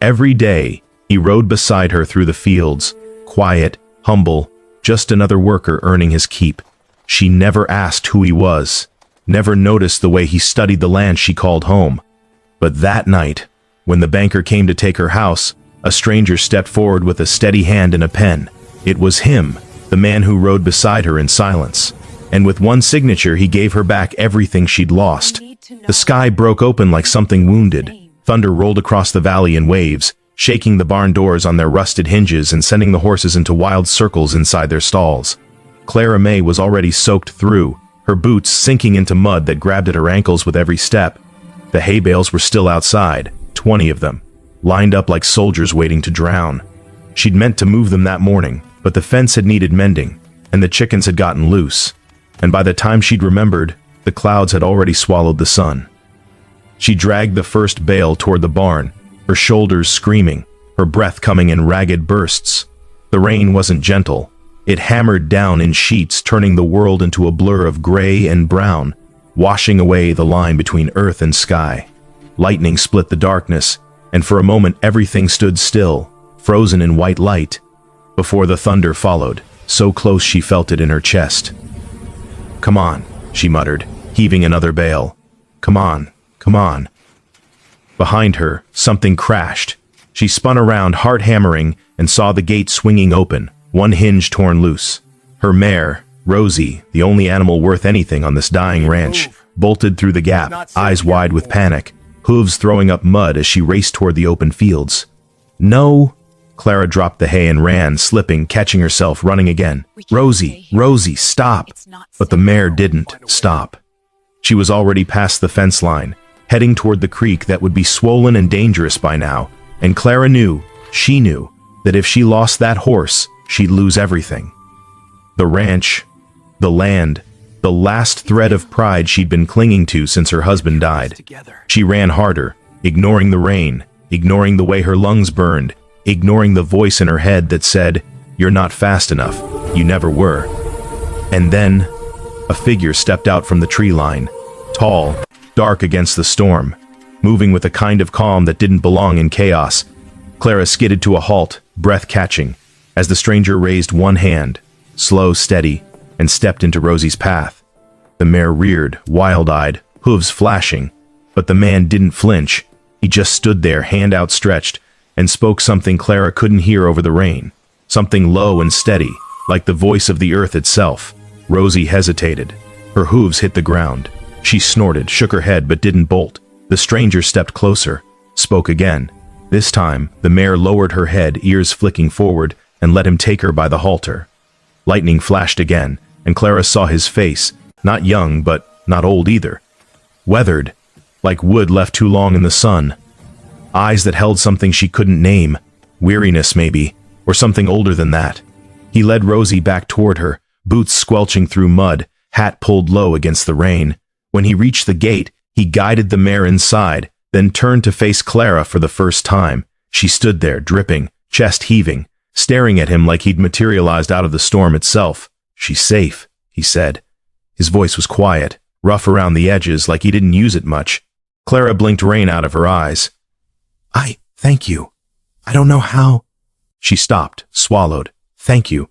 Every day, he rode beside her through the fields, quiet, humble, just another worker earning his keep. She never asked who he was, never noticed the way he studied the land she called home. But that night, when the banker came to take her house, a stranger stepped forward with a steady hand and a pen. It was him, the man who rode beside her in silence. And with one signature, he gave her back everything she'd lost. The sky broke open like something wounded. Thunder rolled across the valley in waves, shaking the barn doors on their rusted hinges and sending the horses into wild circles inside their stalls. Clara May was already soaked through, her boots sinking into mud that grabbed at her ankles with every step. The hay bales were still outside, 20 of them, lined up like soldiers waiting to drown. She'd meant to move them that morning, but the fence had needed mending, and the chickens had gotten loose. And by the time she'd remembered, the clouds had already swallowed the sun. She dragged the first bale toward the barn, her shoulders screaming, her breath coming in ragged bursts. The rain wasn't gentle. It hammered down in sheets, turning the world into a blur of gray and brown, washing away the line between earth and sky. Lightning split the darkness, and for a moment everything stood still, frozen in white light, before the thunder followed, so close she felt it in her chest. "Come on," she muttered, heaving another bale. "Come on, come on." Behind her, something crashed. She spun around, heart hammering, and saw the gate swinging open, one hinge torn loose. Her mare, Rosie, the only animal worth anything on this dying ranch, bolted through the gap, eyes wide with panic, hooves throwing up mud as she raced toward the open fields. "No!" Clara dropped the hay and ran, slipping, catching herself, running again. "Rosie, Rosie, stop!" But the mare didn't stop. She was already past the fence line, heading toward the creek that would be swollen and dangerous by now, and Clara knew, she knew, that if she lost that horse, she'd lose everything. The ranch, the land, the last thread of pride she'd been clinging to since her husband died. She ran harder, ignoring the rain, ignoring the way her lungs burned, ignoring the voice in her head that said, "You're not fast enough, you never were." And then, a figure stepped out from the tree line, tall, dark against the storm, moving with a kind of calm that didn't belong in chaos. Clara skidded to a halt, breath catching, as the stranger raised one hand, slow, steady, and stepped into Rosie's path. The mare reared, wild-eyed, hooves flashing, but the man didn't flinch. He just stood there, hand outstretched, and spoke something Clara couldn't hear over the rain, something low and steady, like the voice of the earth itself. Rosie hesitated. Her hooves hit the ground. She snorted, shook her head, but didn't bolt. The stranger stepped closer, spoke again. This time, the mare lowered her head, ears flicking forward, and let him take her by the halter. Lightning flashed again, and Clara saw his face, not young, but not old either. Weathered, like wood left too long in the sun. Eyes that held something she couldn't name, weariness maybe, or something older than that. He led Rosie back toward her, boots squelching through mud, hat pulled low against the rain. When he reached the gate, he guided the mare inside, then turned to face Clara for the first time. She stood there, dripping, chest heaving, staring at him like he'd materialized out of the storm itself. "She's safe," he said. His voice was quiet, rough around the edges, like he didn't use it much. Clara blinked rain out of her eyes. Thank you. I don't know how." She stopped, swallowed. "Thank you."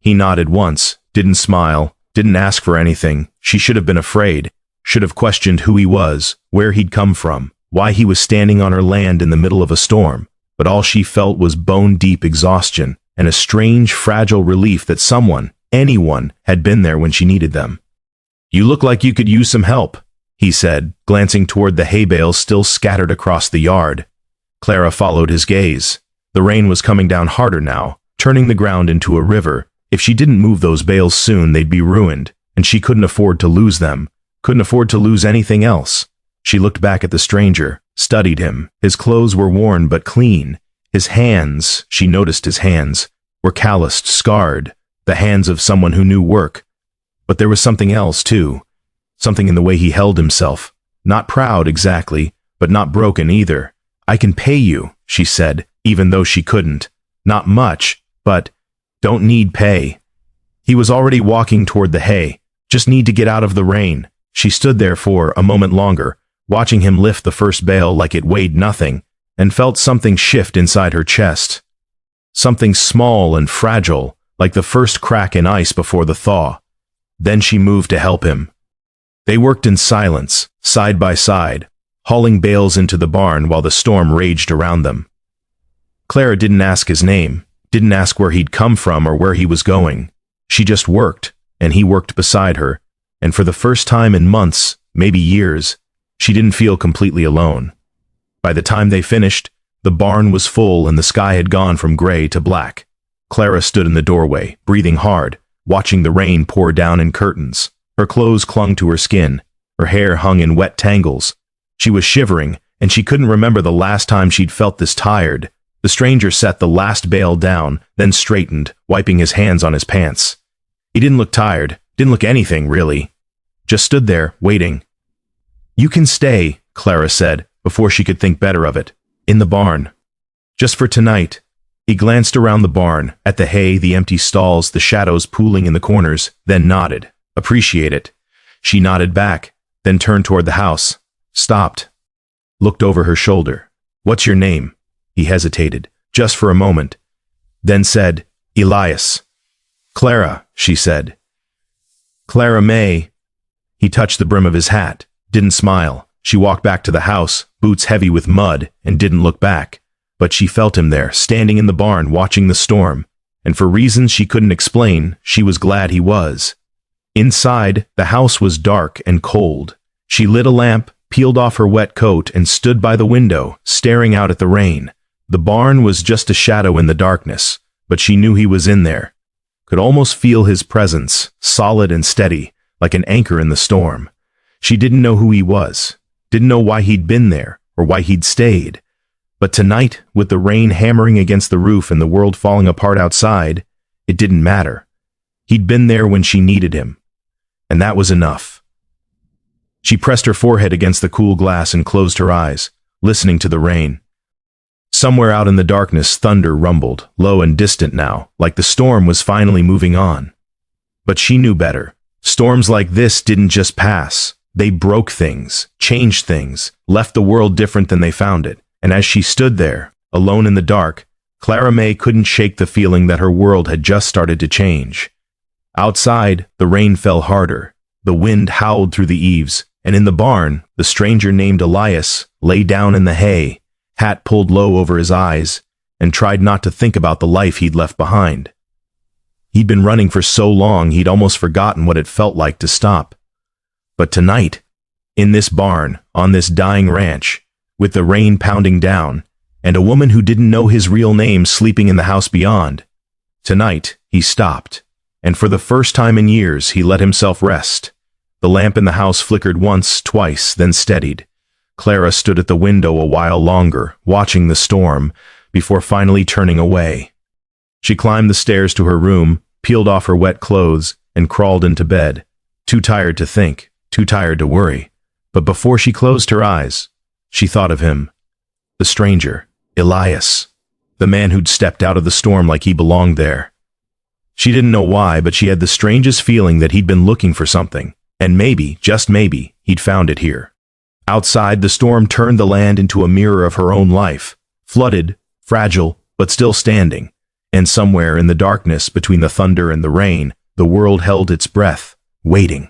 He nodded once, didn't smile, didn't ask for anything. She should have been afraid, should have questioned who he was, where he'd come from, why he was standing on her land in the middle of a storm. But all she felt was bone-deep exhaustion and a strange, fragile relief that someone, anyone, had been there when she needed them. "You look like you could use some help," he said, glancing toward the hay bales still scattered across the yard. Clara followed his gaze. The rain was coming down harder now, turning the ground into a river. If she didn't move those bales soon, they'd be ruined, and she couldn't afford to lose them, couldn't afford to lose anything else. She looked back at the stranger, studied him. His clothes were worn but clean. His hands, she noticed his hands, were calloused, scarred, the hands of someone who knew work. But there was something else, too. Something in the way he held himself. Not proud, exactly, but not broken either. "I can pay you," she said, even though she couldn't. "Not much, but don't need pay." He was already walking toward the hay. "Just need to get out of the rain." She stood there for a moment longer, watching him lift the first bale like it weighed nothing, and felt something shift inside her chest. Something small and fragile, like the first crack in ice before the thaw. Then she moved to help him. They worked in silence, side by side, hauling bales into the barn while the storm raged around them. Clara didn't ask his name, didn't ask where he'd come from or where he was going. She just worked, and he worked beside her, and for the first time in months, maybe years, she didn't feel completely alone. By the time they finished, the barn was full and the sky had gone from gray to black. Clara stood in the doorway, breathing hard, watching the rain pour down in curtains. Her clothes clung to her skin, her hair hung in wet tangles. She was shivering, and she couldn't remember the last time she'd felt this tired. The stranger set the last bale down, then straightened, wiping his hands on his pants. He didn't look tired, didn't look anything, really. Just stood there, waiting. "You can stay," Clara said, before she could think better of it. "In the barn. Just for tonight." He glanced around the barn, at the hay, the empty stalls, the shadows pooling in the corners, then nodded. "Appreciate it." She nodded back, then turned toward the house. Stopped. Looked over her shoulder. "What's your name?" He hesitated, just for a moment, then said, "Elias." "Clara," she said. "Clara May." He touched the brim of his hat, didn't smile. She walked back to the house, boots heavy with mud, and didn't look back. But she felt him there, standing in the barn, watching the storm. And for reasons she couldn't explain, she was glad he was. Inside, the house was dark and cold. She lit a lamp, peeled off her wet coat, and stood by the window, staring out at the rain. The barn was just a shadow in the darkness, but she knew he was in there. Could almost feel his presence, solid and steady, like an anchor in the storm. She didn't know who he was, didn't know why he'd been there, or why he'd stayed. But tonight, with the rain hammering against the roof and the world falling apart outside, it didn't matter. He'd been there when she needed him. And that was enough. She pressed her forehead against the cool glass and closed her eyes, listening to the rain. Somewhere out in the darkness, thunder rumbled, low and distant now, like the storm was finally moving on. But she knew better. Storms like this didn't just pass. They broke things, changed things, left the world different than they found it. And as she stood there, alone in the dark, Clara May couldn't shake the feeling that her world had just started to change. Outside, the rain fell harder. The wind howled through the eaves, and in the barn, the stranger named Elias lay down in the hay, hat pulled low over his eyes, and tried not to think about the life he'd left behind. He'd been running for so long he'd almost forgotten what it felt like to stop. But tonight, in this barn, on this dying ranch, with the rain pounding down, and a woman who didn't know his real name sleeping in the house beyond, tonight he stopped, and for the first time in years he let himself rest. The lamp in the house flickered once, twice, then steadied. Clara stood at the window a while longer, watching the storm, before finally turning away. She climbed the stairs to her room, peeled off her wet clothes, and crawled into bed, too tired to think, too tired to worry. But before she closed her eyes, she thought of him. The stranger, Elias, the man who'd stepped out of the storm like he belonged there. She didn't know why, but she had the strangest feeling that he'd been looking for something, and maybe, just maybe, he'd found it here. Outside, the storm turned the land into a mirror of her own life, flooded, fragile, but still standing. And somewhere in the darkness between the thunder and the rain, the world held its breath, waiting.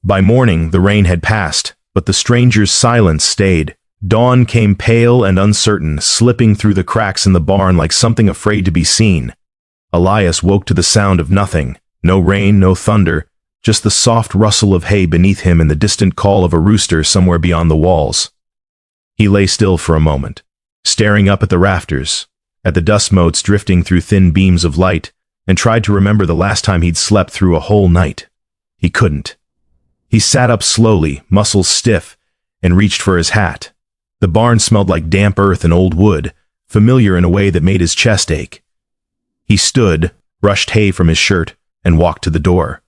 By morning, the rain had passed, but the stranger's silence stayed. Dawn came pale and uncertain, slipping through the cracks in the barn like something afraid to be seen. Elias woke to the sound of nothing. No rain, no thunder, just the soft rustle of hay beneath him and the distant call of a rooster somewhere beyond the walls. He lay still for a moment, staring up at the rafters, at the dust motes drifting through thin beams of light, and tried to remember the last time he'd slept through a whole night. He couldn't. He sat up slowly, muscles stiff, and reached for his hat. The barn smelled like damp earth and old wood, familiar in a way that made his chest ache. He stood, brushed hay from his shirt, and walked to the door.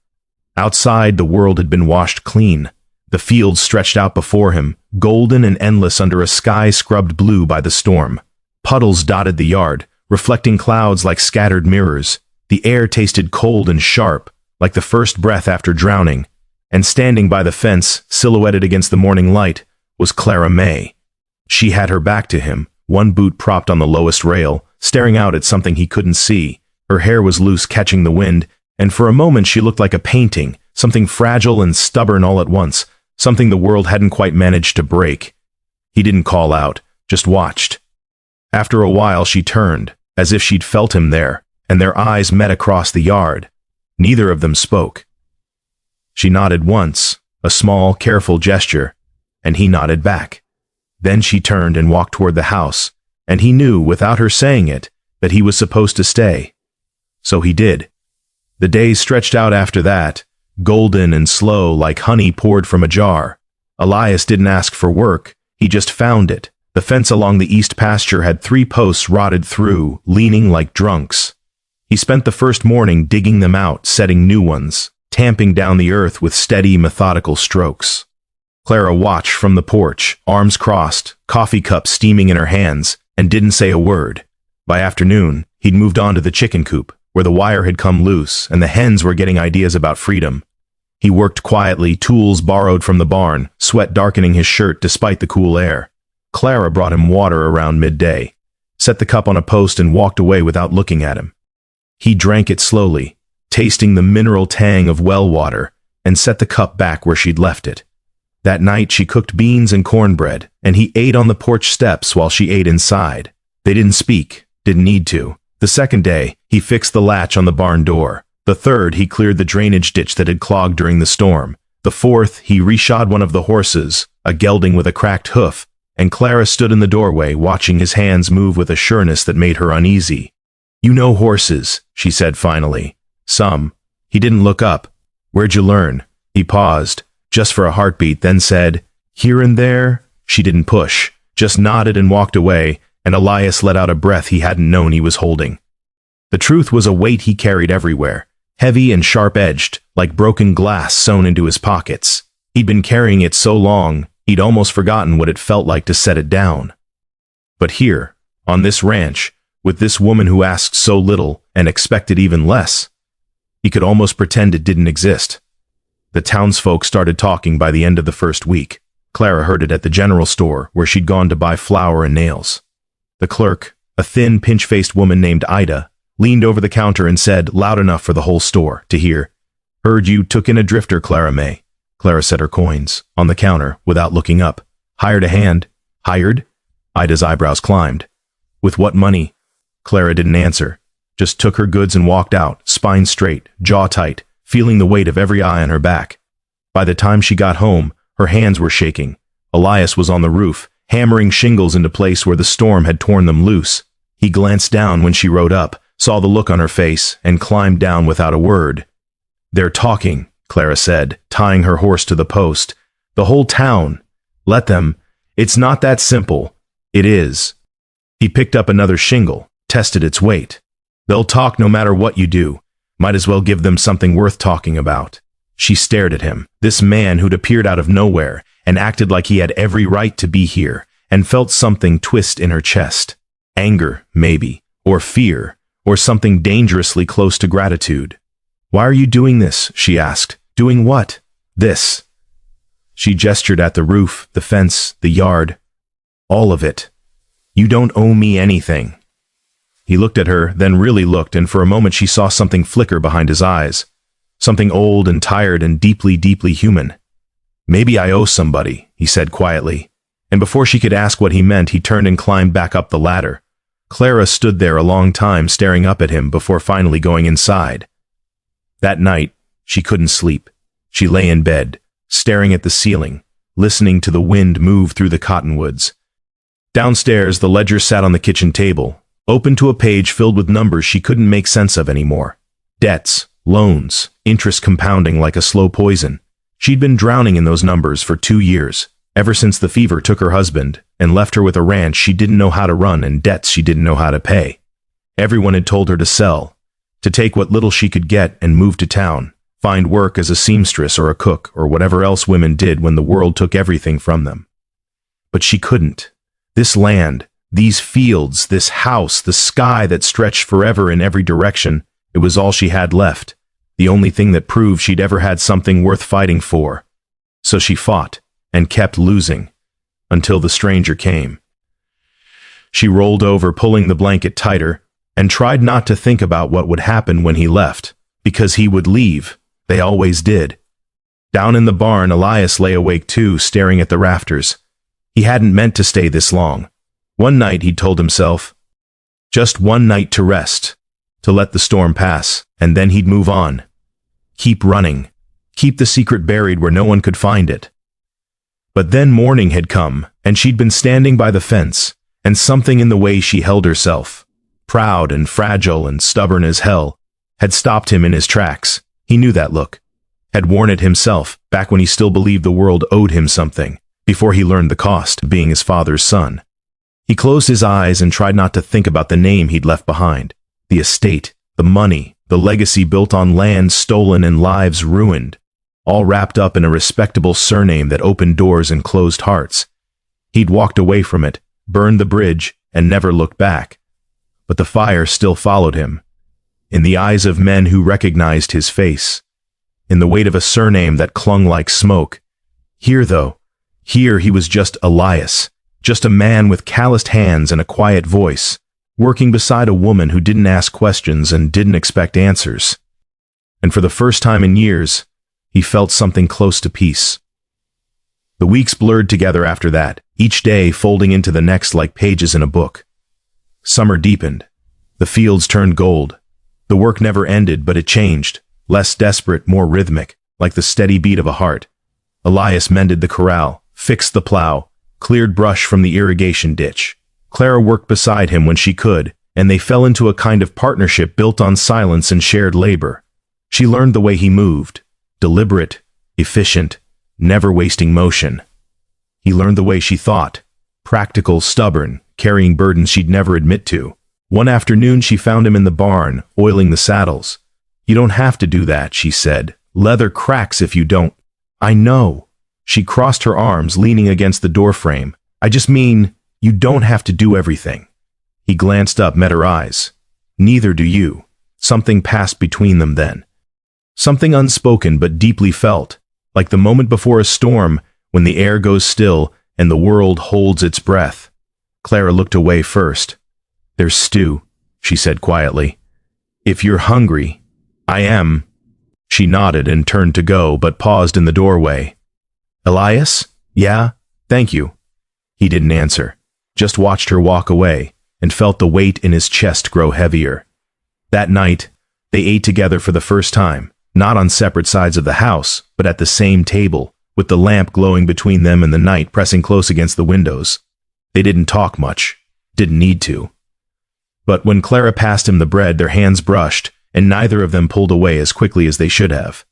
Outside, the world had been washed clean. The fields stretched out before him, golden and endless under a sky scrubbed blue by the storm. Puddles dotted the yard, reflecting clouds like scattered mirrors. The air tasted cold and sharp, like the first breath after drowning. And standing by the fence, silhouetted against the morning light, was Clara May. She had her back to him, one boot propped on the lowest rail, staring out at something he couldn't see. Her hair was loose, catching the wind, and for a moment she looked like a painting, something fragile and stubborn all at once, something the world hadn't quite managed to break. He didn't call out, just watched. After a while she turned, as if she'd felt him there, and their eyes met across the yard. Neither of them spoke. She nodded once, a small, careful gesture, and he nodded back. Then she turned and walked toward the house, and he knew, without her saying it, that he was supposed to stay. So he did. The days stretched out after that, golden and slow like honey poured from a jar. Elias didn't ask for work, he just found it. The fence along the east pasture had 3 posts rotted through, leaning like drunks. He spent the first morning digging them out, setting new ones, tamping down the earth with steady, methodical strokes. Clara watched from the porch, arms crossed, coffee cup steaming in her hands, and didn't say a word. By afternoon, he'd moved on to the chicken coop, where the wire had come loose and the hens were getting ideas about freedom. He worked quietly, tools borrowed from the barn, sweat darkening his shirt despite the cool air. Clara brought him water around midday, set the cup on a post and walked away without looking at him. He drank it slowly, tasting the mineral tang of well water, and set the cup back where she'd left it. That night she cooked beans and cornbread, and he ate on the porch steps while she ate inside. They didn't speak, didn't need to. The second day, he fixed the latch on the barn door. The third, he cleared the drainage ditch that had clogged during the storm. The fourth, he reshod one of the horses, a gelding with a cracked hoof, and Clara stood in the doorway watching his hands move with a sureness that made her uneasy. "You know horses," she said finally. "Some." He didn't look up. "Where'd you learn?" He paused, just for a heartbeat, then said, "Here and there." She didn't push, just nodded and walked away, and Elias let out a breath he hadn't known he was holding. The truth was a weight he carried everywhere, heavy and sharp-edged, like broken glass sewn into his pockets. He'd been carrying it so long, he'd almost forgotten what it felt like to set it down. But here, on this ranch, with this woman who asked so little and expected even less, he could almost pretend it didn't exist. The townsfolk started talking by the end of the first week. Clara heard it at the general store, where she'd gone to buy flour and nails. The clerk, a thin, pinch-faced woman named Ida, leaned over the counter and said, loud enough for the whole store to hear, "Heard you took in a drifter, Clara May." Clara set her coins on the counter without looking up. "Hired a hand." "Hired?" Ida's eyebrows climbed. "With what money?" Clara didn't answer, just took her goods and walked out, spine straight, jaw tight, feeling the weight of every eye on her back. By the time she got home, her hands were shaking. Elias was on the roof, hammering shingles into place where the storm had torn them loose. He glanced down when she rode up, saw the look on her face, and climbed down without a word. "They're talking," Clara said, tying her horse to the post. "The whole town. Let them. It's not that simple." "It is." He picked up another shingle, tested its weight. "They'll talk no matter what you do. Might as well give them something worth talking about." She stared at him, this man who'd appeared out of nowhere and acted like he had every right to be here, and felt something twist in her chest. Anger, maybe, or fear, or something dangerously close to gratitude. "Why are you doing this?" she asked. "Doing what?" "This." She gestured at the roof, the fence, the yard. "All of it. You don't owe me anything." He looked at her, then really looked, and for a moment she saw something flicker behind his eyes. Something old and tired and deeply, deeply human. "Maybe I owe somebody," he said quietly. And before she could ask what he meant, he turned and climbed back up the ladder. Clara stood there a long time staring up at him before finally going inside. That night, she couldn't sleep. She lay in bed, staring at the ceiling, listening to the wind move through the cottonwoods. Downstairs, the ledger sat on the kitchen table, open to a page filled with numbers she couldn't make sense of anymore. Debts, loans, interest compounding like a slow poison. She'd been drowning in those numbers for 2 years, ever since the fever took her husband and left her with a ranch she didn't know how to run and debts she didn't know how to pay. Everyone had told her to sell, to take what little she could get and move to town, find work as a seamstress or a cook or whatever else women did when the world took everything from them. But she couldn't. This land, these fields, this house, the sky that stretched forever in every direction, it was all she had left, the only thing that proved she'd ever had something worth fighting for. So she fought, and kept losing. until the stranger came. She rolled over, pulling the blanket tighter, and tried not to think about what would happen when he left, because he would leave. They always did. Down in the barn, Elias lay awake too, staring at the rafters. He hadn't meant to stay this long. One night, he'd told himself, just one night to rest, to let the storm pass, and then he'd move on. Keep running. Keep the secret buried where no one could find it. But then morning had come, and she'd been standing by the fence, and something in the way she held herself, proud and fragile and stubborn as hell, had stopped him in his tracks. He knew that look. Had worn it himself, back when he still believed the world owed him something, before he learned the cost of being his father's son. He closed his eyes and tried not to think about the name he'd left behind, the estate, the money, the legacy built on land stolen and lives ruined, all wrapped up in a respectable surname that opened doors and closed hearts. He'd walked away from it, burned the bridge, and never looked back. But the fire still followed him, in the eyes of men who recognized his face, in the weight of a surname that clung like smoke. Here, though, here he was just Elias, just a man with calloused hands and a quiet voice, working beside a woman who didn't ask questions and didn't expect answers. And for the first time in years, he felt something close to peace. The weeks blurred together after that, each day folding into the next like pages in a book. Summer deepened. The fields turned gold. The work never ended, but it changed, less desperate, more rhythmic, like the steady beat of a heart. Elias mended the corral, fixed the plow, cleared brush from the irrigation ditch. Clara worked beside him when she could, and they fell into a kind of partnership built on silence and shared labor. She learned the way he moved, deliberate, efficient, never wasting motion. He learned the way she thought, practical, stubborn, carrying burdens she'd never admit to. One afternoon she found him in the barn, oiling the saddles. "You don't have to do that," she said. "Leather cracks if you don't." "I know." She crossed her arms, leaning against the doorframe. "I just mean, you don't have to do everything." He glanced up, met her eyes. "Neither do you." Something passed between them then. Something unspoken but deeply felt, like the moment before a storm, when the air goes still and the world holds its breath. Clara looked away first. "There's stew," she said quietly. "If you're hungry." "I am." She nodded and turned to go, but paused in the doorway. "Elias? Yeah, thank you." He didn't answer, just watched her walk away, and felt the weight in his chest grow heavier. That night, they ate together for the first time, not on separate sides of the house, but at the same table, with the lamp glowing between them and the night pressing close against the windows. They didn't talk much, didn't need to. But when Clara passed him the bread, their hands brushed, and neither of them pulled away as quickly as they should have.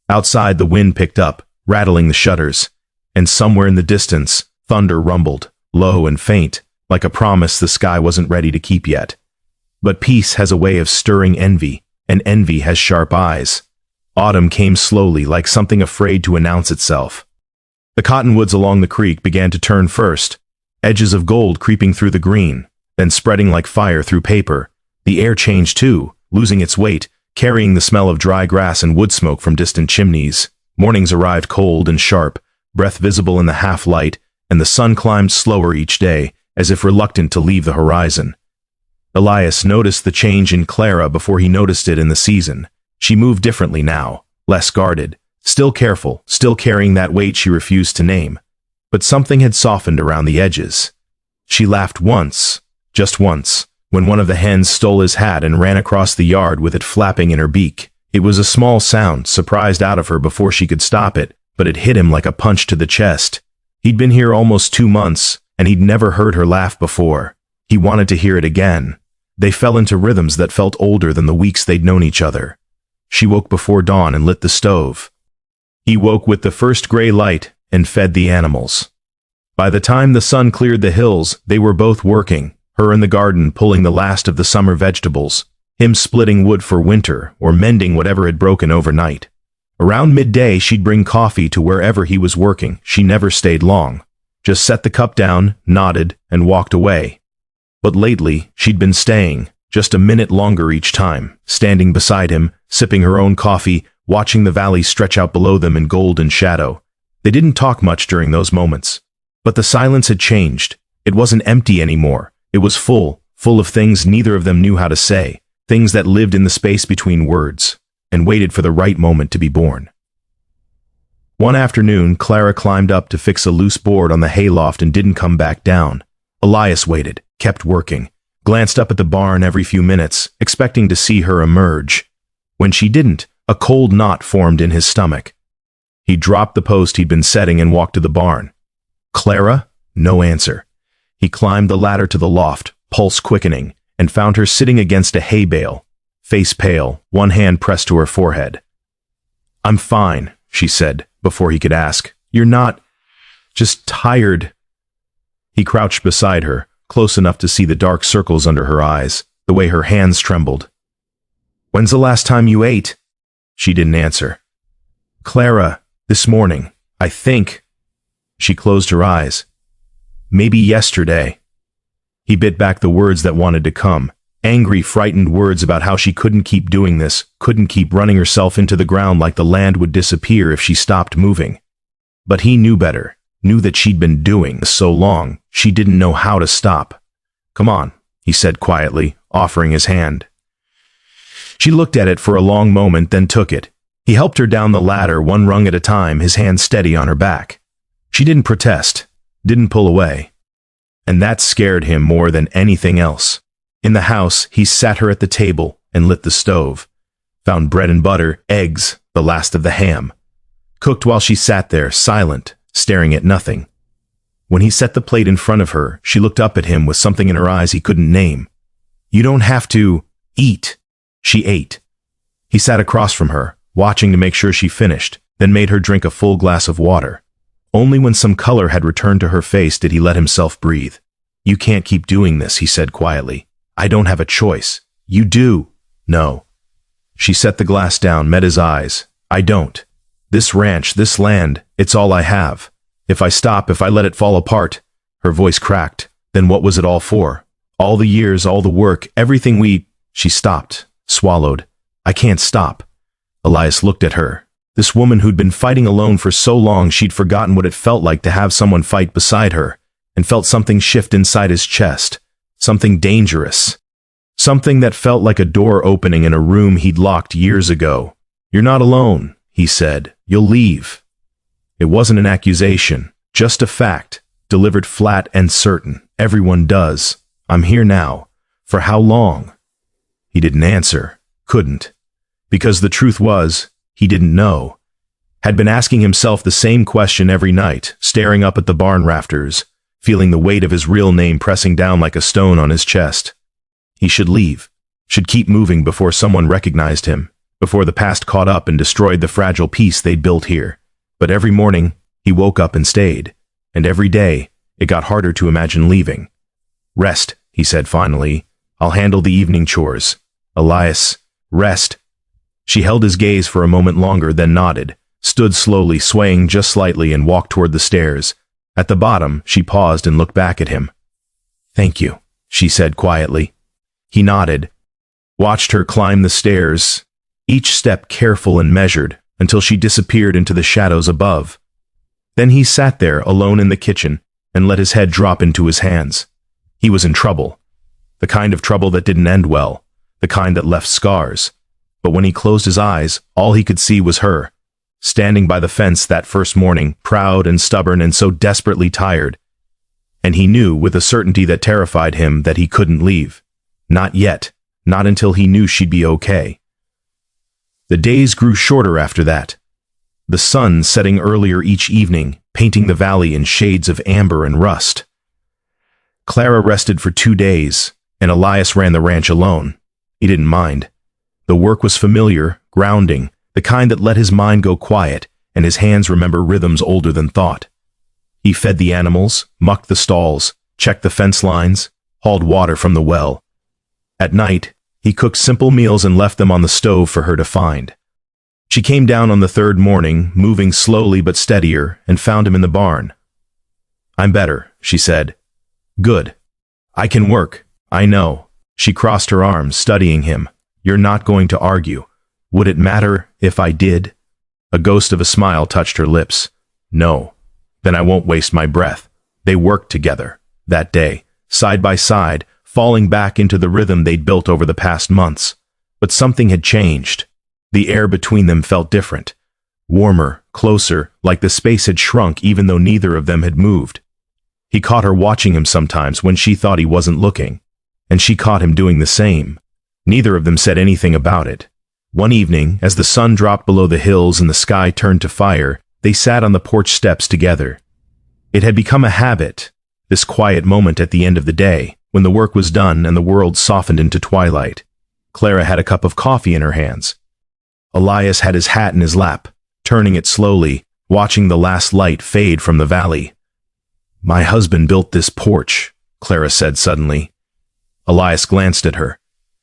Outside, the wind picked up, rattling the shutters, and somewhere in the distance, thunder rumbled, low and faint, like a promise the sky wasn't ready to keep yet. But peace has a way of stirring envy, and envy has sharp eyes. Autumn came slowly, like something afraid to announce itself. The cottonwoods along the creek began to turn first, edges of gold creeping through the green, then spreading like fire through paper. The air changed too, losing its weight, carrying the smell of dry grass and wood smoke from distant chimneys. Mornings arrived cold and sharp, breath visible in the half-light, and the sun climbed slower each day, as if reluctant to leave the horizon. Elias noticed the change in Clara before he noticed it in the season. She moved differently now, less guarded, still careful, still carrying that weight she refused to name. But something had softened around the edges. She laughed once, just once, when one of the hens stole his hat and ran across the yard with it flapping in her beak. It was a small sound, surprised out of her before she could stop it, but it hit him like a punch to the chest. He'd been here almost 2 months, and he'd never heard her laugh before. He wanted to hear it again. They fell into rhythms that felt older than the weeks they'd known each other. She woke before dawn and lit the stove. He woke with the first gray light and fed the animals. By the time the sun cleared the hills, they were both working, her in the garden pulling the last of the summer vegetables, him splitting wood for winter or mending whatever had broken overnight. Around midday, she'd bring coffee to wherever he was working. She never stayed long, just set the cup down, nodded, and walked away. But lately, she'd been staying, just a minute longer each time, standing beside him, sipping her own coffee, watching the valley stretch out below them in golden shadow. They didn't talk much during those moments. But the silence had changed. It wasn't empty anymore. It was full of things neither of them knew how to say, things that lived in the space between words, and waited for the right moment to be born. One afternoon, Clara climbed up to fix a loose board on the hayloft and didn't come back down. Elias waited, kept working, glanced up at the barn every few minutes, expecting to see her emerge. When she didn't, a cold knot formed in his stomach. He dropped the post he'd been setting and walked to the barn. Clara? No answer. He climbed the ladder to the loft, pulse quickening, and found her sitting against a hay bale, face pale, one hand pressed to her forehead. "I'm fine," she said, before he could ask. "You're not just tired?" He crouched beside her, close enough to see the dark circles under her eyes, the way her hands trembled. "When's the last time you ate?" She didn't answer. "Clara, this morning, I think." She closed her eyes. "Maybe yesterday." He bit back the words that wanted to come, angry, frightened words about how she couldn't keep doing this, couldn't keep running herself into the ground like the land would disappear if she stopped moving. But he knew better, knew that she'd been doing this so long, she didn't know how to stop. "Come on," he said quietly, offering his hand. She looked at it for a long moment, then took it. He helped her down the ladder, one rung at a time, his hand steady on her back. She didn't protest, didn't pull away. And that scared him more than anything else. In the house, he sat her at the table and lit the stove. Found bread and butter, eggs, the last of the ham. Cooked while she sat there, silent, staring at nothing. When he set the plate in front of her, she looked up at him with something in her eyes he couldn't name. "You don't have to eat." She ate. He sat across from her, watching to make sure she finished, then made her drink a full glass of water. Only when some color had returned to her face did he let himself breathe. "You can't keep doing this," he said quietly. "I don't have a choice." "You do." "No." She set the glass down, met his eyes. "I don't. This ranch, this land, it's all I have. If I stop, if I let it fall apart." Her voice cracked. "Then what was it all for? All the years, all the work, everything we—" She stopped, swallowed. "I can't stop." Elias looked at her. This woman who'd been fighting alone for so long she'd forgotten what it felt like to have someone fight beside her, and felt something shift inside his chest. Something dangerous. Something that felt like a door opening in a room he'd locked years ago. "You're not alone," he said. "You'll leave." It wasn't an accusation, just a fact, delivered flat and certain. "Everyone does. I'm here now. For how long?" He didn't answer. Couldn't. Because the truth was, he didn't know. Had been asking himself the same question every night, staring up at the barn rafters, feeling the weight of his real name pressing down like a stone on his chest. He should leave, should keep moving before someone recognized him, before the past caught up and destroyed the fragile peace they'd built here. But every morning, he woke up and stayed, and every day, it got harder to imagine leaving. "Rest," he said finally. "I'll handle the evening chores." "Elias, rest." She held his gaze for a moment longer, then nodded, stood slowly, swaying just slightly, and walked toward the stairs. At the bottom, she paused and looked back at him. "Thank you," she said quietly. He nodded, watched her climb the stairs, each step careful and measured, until she disappeared into the shadows above. Then he sat there alone in the kitchen and let his head drop into his hands. He was in trouble. The kind of trouble that didn't end well, the kind that left scars. But when he closed his eyes, all he could see was her, standing by the fence that first morning, proud and stubborn and so desperately tired. And he knew, with a certainty that terrified him, that he couldn't leave. Not yet. Not until he knew she'd be okay. The days grew shorter after that. The sun setting earlier each evening, painting the valley in shades of amber and rust. Clara rested for 2 days, and Elias ran the ranch alone. He didn't mind. The work was familiar, grounding, the kind that let his mind go quiet and his hands remember rhythms older than thought. He fed the animals, mucked the stalls, checked the fence lines, hauled water from the well. At night, he cooked simple meals and left them on the stove for her to find. She came down on the third morning, moving slowly but steadier, and found him in the barn. "I'm better," she said. "Good. I can work. I know." She crossed her arms, studying him. "You're not going to argue. Would it matter if I did?" A ghost of a smile touched her lips. "No. Then I won't waste my breath." They worked together, that day, side by side, falling back into the rhythm they'd built over the past months. But something had changed. The air between them felt different. Warmer, closer, like the space had shrunk even though neither of them had moved. He caught her watching him sometimes when she thought he wasn't looking, and she caught him doing the same. Neither of them said anything about it. One evening, as the sun dropped below the hills and the sky turned to fire, they sat on the porch steps together. It had become a habit, this quiet moment at the end of the day, when the work was done and the world softened into twilight. Clara had a cup of coffee in her hands. Elias had his hat in his lap, turning it slowly, watching the last light fade from the valley. "My husband built this porch," Clara said suddenly. Elias glanced at her.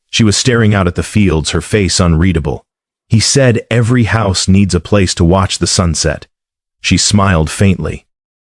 She was staring out at the fields, her face unreadable. "He said every house needs a place to watch the sunset." She smiled faintly.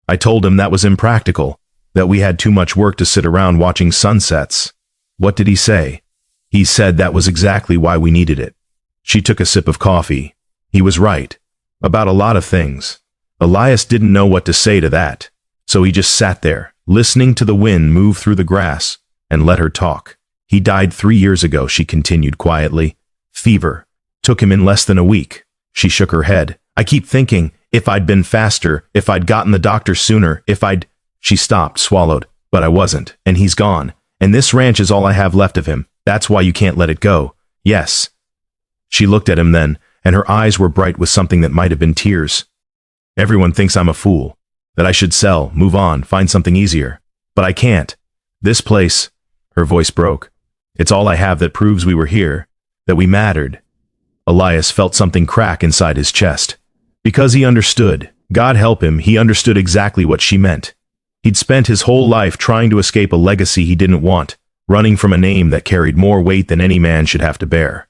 "I told him that was impractical, that we had too much work to sit around watching sunsets." "What did he say?" "He said that was exactly why we needed it." She took a sip of coffee. He was right. About a lot of things. Elias didn't know what to say to that, so he just sat there, listening to the wind move through the grass, and let her talk. "He died 3 years ago," she continued quietly. "Fever. Took him in less than a week." She shook her head. "I keep thinking, if I'd been faster, if I'd gotten the doctor sooner, if I'd—" She stopped, swallowed. "But I wasn't, and he's gone. And this ranch is all I have left of him. That's why you can't let it go." "Yes." She looked at him then, and her eyes were bright with something that might have been tears. "Everyone thinks I'm a fool, that I should sell, move on, find something easier. But I can't. This place," her voice broke, "it's all I have that proves we were here, that we mattered." Elias felt something crack inside his chest. Because he understood, God help him, he understood exactly what she meant. He'd spent his whole life trying to escape a legacy he didn't want, running from a name that carried more weight than any man should have to bear.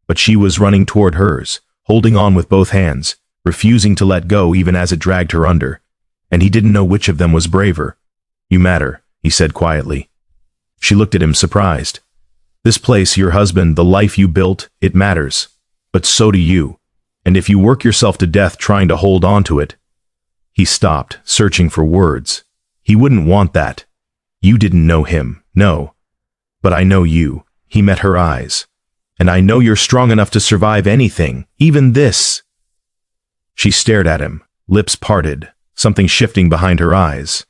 But she was running toward hers, holding on with both hands, refusing to let go even as it dragged her under. And he didn't know which of them was braver. "You matter," he said quietly. She looked at him surprised. "This place, your husband, the life you built, it matters. But so do you. And if you work yourself to death trying to hold on to it—" He stopped, searching for words. "He wouldn't want that. You didn't know him, no. But I know you." He met her eyes. "And I know you're strong enough to survive anything, even this." She stared at him, lips parted, something shifting behind her eyes.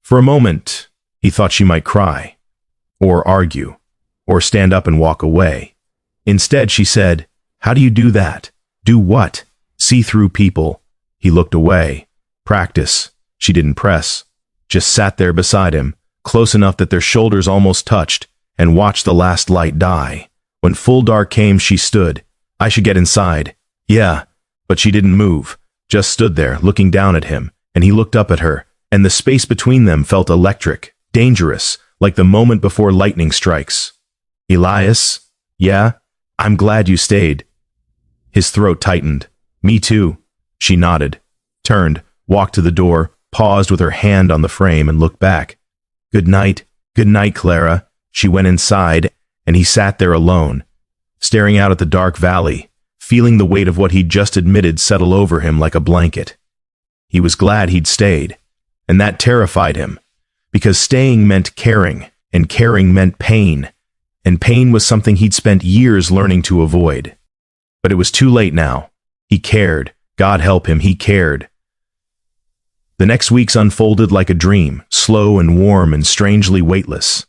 For a moment, he thought she might cry, or argue, or stand up and walk away. Instead, she said, "How do you do that?" "Do what?" "See through people." He looked away. "Practice." She didn't press, just sat there beside him, close enough that their shoulders almost touched, and watched the last light die. When full dark came, she stood. "I should get inside." "Yeah." But she didn't move, just stood there, looking down at him, and he looked up at her, and the space between them felt electric, dangerous, like the moment before lightning strikes. "Elias?" "Yeah?" "I'm glad you stayed." His throat tightened. "Me too." She nodded, turned, walked to the door, paused with her hand on the frame, and looked back. Good night, Clara." She went inside, and he sat there alone, staring out at the dark valley, feeling the weight of what he'd just admitted settle over him like a blanket. He was glad he'd stayed, and that terrified him, because staying meant caring, and caring meant pain, and pain was something he'd spent years learning to avoid. But it was too late now. He cared. God help him, he cared. The next weeks unfolded like a dream, slow and warm and strangely weightless.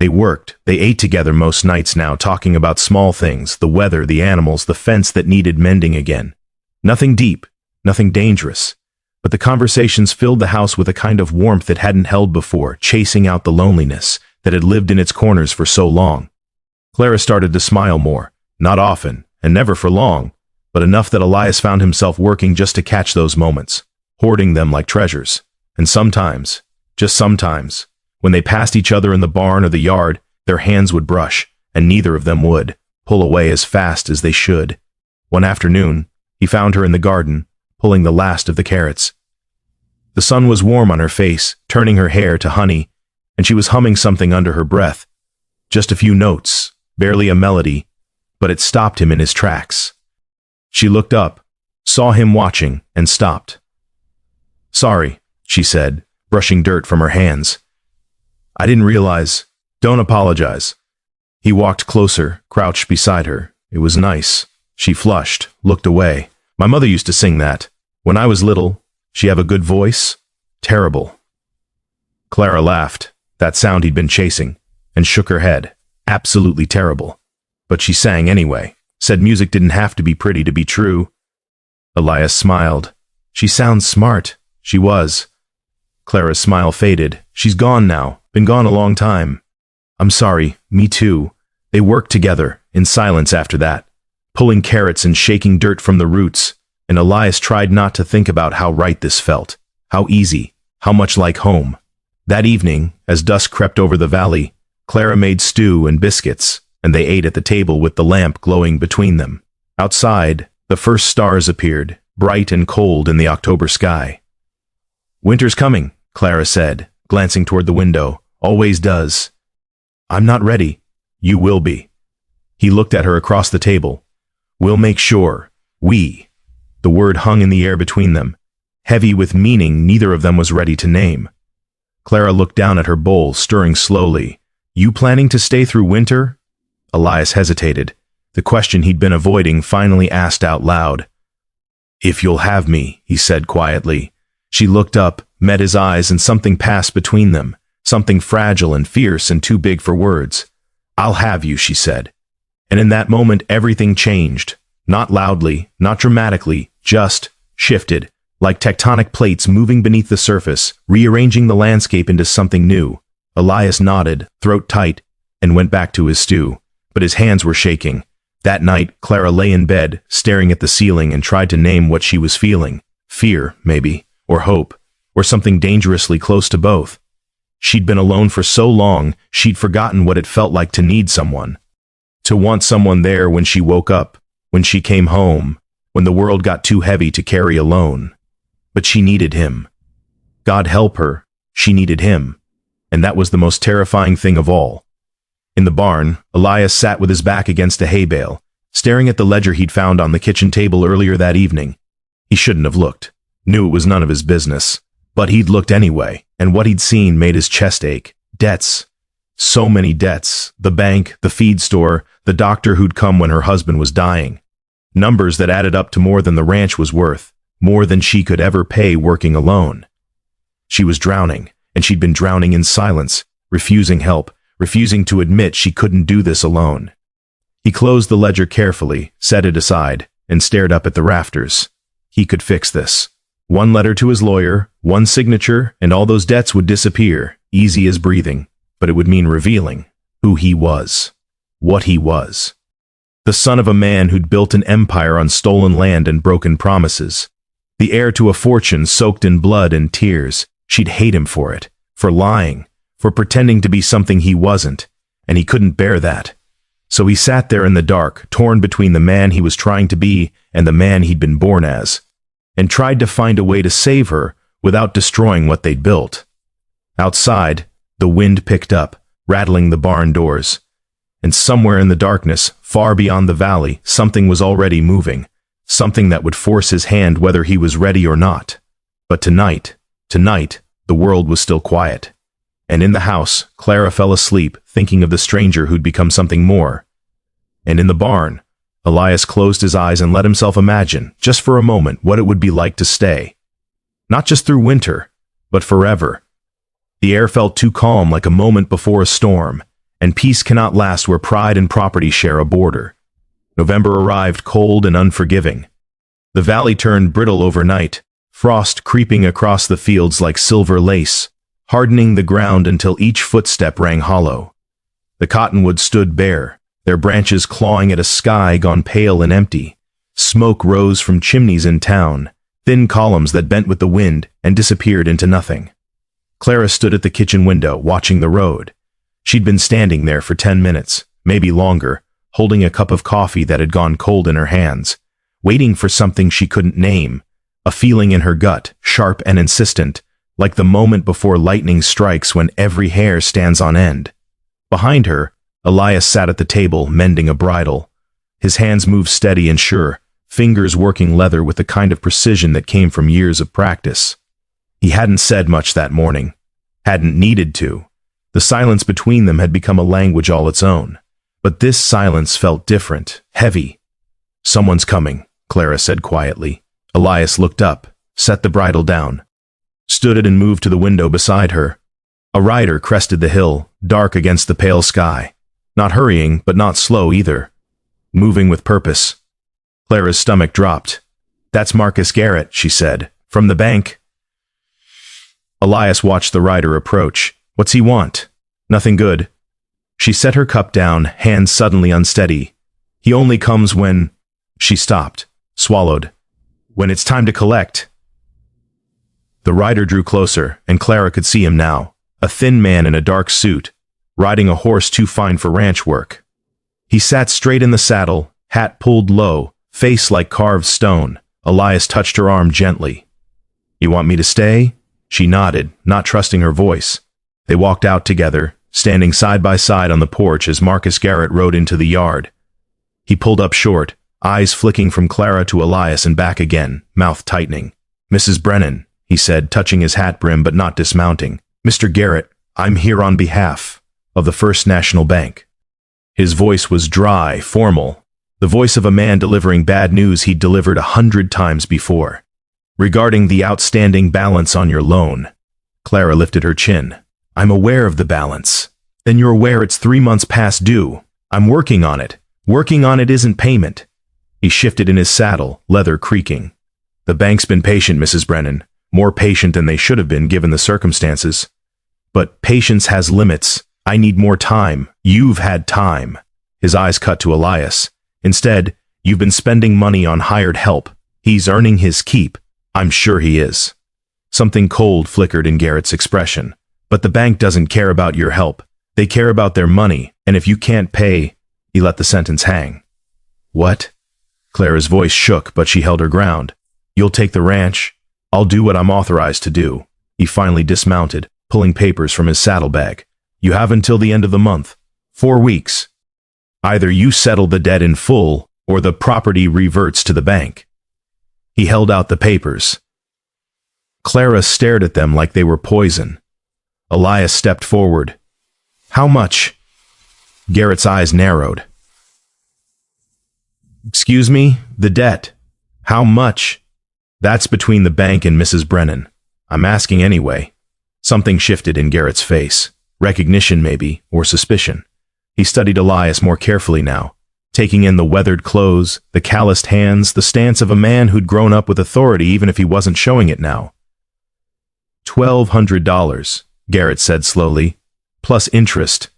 They worked, they ate together most nights now, talking about small things, the weather, the animals, the fence that needed mending again. Nothing deep, nothing dangerous, but the conversations filled the house with a kind of warmth it hadn't held before, chasing out the loneliness that had lived in its corners for so long. Clara started to smile more, not often, and never for long, but enough that Elias found himself working just to catch those moments, hoarding them like treasures. And sometimes, just sometimes, when they passed each other in the barn or the yard, their hands would brush, and neither of them would pull away as fast as they should. One afternoon, he found her in the garden, pulling the last of the carrots. The sun was warm on her face, turning her hair to honey, and she was humming something under her breath. Just a few notes, barely a melody, but it stopped him in his tracks. She looked up, saw him watching, and stopped. "Sorry," she said, brushing dirt from her hands. "I didn't realize. Don't apologize." He walked closer, crouched beside her. "It was nice." She flushed, looked away. "My mother used to sing that. When I was little. She have a good voice?" "Terrible." Clara laughed, that sound he'd been chasing, and shook her head. "Absolutely terrible." But she sang anyway, said music didn't have to be pretty to be true. Elias smiled. "She sounds smart." She was. Clara's smile faded. "She's gone now, been gone a long time." "I'm sorry, me too." They worked together, in silence after that, pulling carrots and shaking dirt from the roots, and Elias tried not to think about how right this felt, how easy, how much like home. That evening, as dusk crept over the valley, Clara made stew and biscuits, and they ate at the table with the lamp glowing between them. Outside, the first stars appeared, bright and cold in the October sky. "Winter's coming," Clara said, glancing toward the window. "Always does." "I'm not ready." "You will be." He looked at her across the table. "We'll make sure. We." The word hung in the air between them, heavy with meaning neither of them was ready to name. Clara looked down at her bowl, stirring slowly. "You planning to stay through winter?" Elias hesitated. The question he'd been avoiding finally asked out loud. "If you'll have me," he said quietly. She looked up, met his eyes, and something passed between them, something fragile and fierce and too big for words. "I'll have you," she said. And in that moment everything changed. Not loudly, not dramatically, just shifted, like tectonic plates moving beneath the surface, rearranging the landscape into something new. Elias nodded, throat tight, and went back to his stew, but his hands were shaking. That night, Clara lay in bed, staring at the ceiling, and tried to name what she was feeling. Fear, maybe, or hope, or something dangerously close to both. She'd been alone for so long, she'd forgotten what it felt like to need someone. To want someone there when she woke up, when she came home, when the world got too heavy to carry alone. But she needed him. God help her, she needed him. And that was the most terrifying thing of all. In the barn, Elias sat with his back against a hay bale, staring at the ledger he'd found on the kitchen table earlier that evening. He shouldn't have looked. Knew it was none of his business. But he'd looked anyway, and what he'd seen made his chest ache. Debts. So many debts. The bank, the feed store, the doctor who'd come when her husband was dying. Numbers that added up to more than the ranch was worth, more than she could ever pay working alone. She was drowning, and she'd been drowning in silence, refusing help, refusing to admit she couldn't do this alone. He closed the ledger carefully, set it aside, and stared up at the rafters. He could fix this. One letter to his lawyer, one signature, and all those debts would disappear, easy as breathing. But it would mean revealing who he was, what he was. The son of a man who'd built an empire on stolen land and broken promises. The heir to a fortune soaked in blood and tears. She'd hate him for it, for lying, for pretending to be something he wasn't, and he couldn't bear that. So he sat there in the dark, torn between the man he was trying to be and the man he'd been born as, and tried to find a way to save her without destroying what they'd built. Outside, the wind picked up, rattling the barn doors. And somewhere in the darkness, far beyond the valley, something was already moving, something that would force his hand whether he was ready or not. But tonight, the world was still quiet. And in the house, Clara fell asleep, thinking of the stranger who'd become something more. And in the barn, Elias closed his eyes and let himself imagine, just for a moment, what it would be like to stay. Not just through winter, but forever. The air felt too calm, like a moment before a storm, and peace cannot last where pride and property share a border. November arrived cold and unforgiving. The valley turned brittle overnight, frost creeping across the fields like silver lace, hardening the ground until each footstep rang hollow. The cottonwoods stood bare, their branches clawing at a sky gone pale and empty. Smoke rose from chimneys in town, thin columns that bent with the wind and disappeared into nothing. Clara stood at the kitchen window, watching the road. She'd been standing there for 10 minutes, maybe longer, holding a cup of coffee that had gone cold in her hands, waiting for something she couldn't name, a feeling in her gut, sharp and insistent, like the moment before lightning strikes when every hair stands on end. Behind her, Elias sat at the table, mending a bridle. His hands moved steady and sure, fingers working leather with the kind of precision that came from years of practice. He hadn't said much that morning. Hadn't needed to. The silence between them had become a language all its own. But this silence felt different, heavy. "Someone's coming," Clara said quietly. Elias looked up, set the bridle down, stood it and moved to the window beside her. A rider crested the hill, dark against the pale sky. Not hurrying, but not slow either. Moving with purpose. Clara's stomach dropped. "That's Marcus Garrett," she said. "From the bank." Elias watched the rider approach. "What's he want?" "Nothing good." She set her cup down, hands suddenly unsteady. "He only comes when—" She stopped, swallowed. "When it's time to collect." The rider drew closer, and Clara could see him now. A thin man in a dark suit, riding a horse too fine for ranch work. He sat straight in the saddle, hat pulled low, face like carved stone. Elias touched her arm gently. "You want me to stay?" She nodded, not trusting her voice. They walked out together, standing side by side on the porch as Marcus Garrett rode into the yard. He pulled up short, eyes flicking from Clara to Elias and back again, mouth tightening. "Mrs. Brennan," he said, touching his hat brim but not dismounting. "Mr. Garrett, I'm here on behalf of the First National Bank." His voice was dry, formal, the voice of a man delivering bad news he'd delivered 100 times before. "Regarding the outstanding balance on your loan." Clara lifted her chin. "I'm aware of the balance." "Then you're aware it's 3 months past due." "I'm working on it." "Working on it isn't payment." He shifted in his saddle, leather creaking. "The bank's been patient, Mrs. Brennan. More patient than they should have been given the circumstances. But patience has limits. I need more time. You've had time." His eyes cut to Elias. "Instead, you've been spending money on hired help. He's earning his keep. I'm sure he is." Something cold flickered in Garrett's expression. "But the bank doesn't care about your help. They care about their money, and if you can't pay—" He let the sentence hang. "What?" Clara's voice shook, but she held her ground. "You'll take the ranch? I'll do what I'm authorized to do." He finally dismounted, pulling papers from his saddlebag. "You have until the end of the month. 4 weeks. Either you settle the debt in full, or the property reverts to the bank." He held out the papers. Clara stared at them like they were poison. Elias stepped forward. "How much?" Garrett's eyes narrowed. "Excuse me, the debt. How much?" "That's between the bank and Mrs. Brennan. I'm asking anyway." Something shifted in Garrett's face. Recognition, maybe, or suspicion. He studied Elias more carefully now, taking in the weathered clothes, the calloused hands, the stance of a man who'd grown up with authority even if he wasn't showing it now. $1,200, Garrett said slowly, plus interest.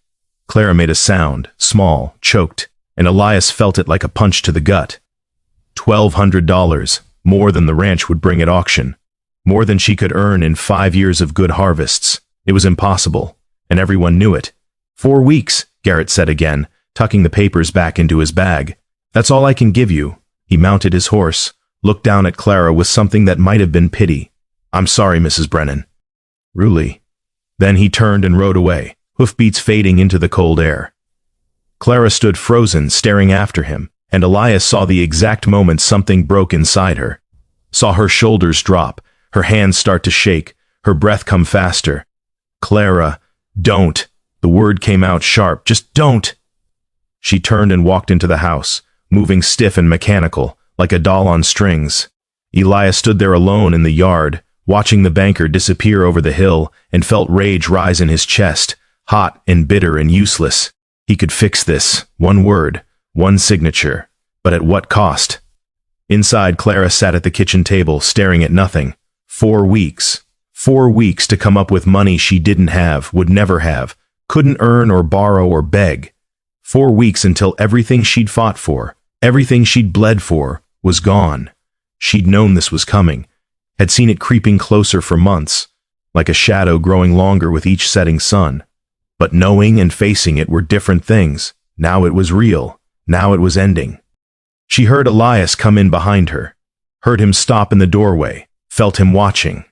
Clara made a sound, small, choked, and Elias felt it like a punch to the gut. $1,200, more than the ranch would bring at auction. More than she could earn in 5 years of good harvests. It was impossible, and everyone knew it. 4 weeks, Garrett said again, tucking the papers back into his bag. "That's all I can give you." He mounted his horse, looked down at Clara with something that might have been pity. "I'm sorry, Mrs. Brennan." "Really?" Then he turned and rode away, hoofbeats fading into the cold air. Clara stood frozen, staring after him, and Elias saw the exact moment something broke inside her. Saw her shoulders drop, her hands start to shake, her breath come faster. "Clara, don't." The word came out sharp. "Just don't." She turned and walked into the house, moving stiff and mechanical, like a doll on strings. Elias stood there alone in the yard, watching the banker disappear over the hill, and felt rage rise in his chest, hot and bitter and useless. He could fix this. One word, one signature. But at what cost? Inside, Clara sat at the kitchen table, staring at nothing. 4 weeks. 4 weeks to come up with money she didn't have, would never have, couldn't earn or borrow or beg. 4 weeks until everything she'd fought for, everything she'd bled for, was gone. She'd known this was coming, had seen it creeping closer for months, like a shadow growing longer with each setting sun. But knowing and facing it were different things. Now it was real. Now it was ending. She heard Elias come in behind her, heard him stop in the doorway, felt him watching.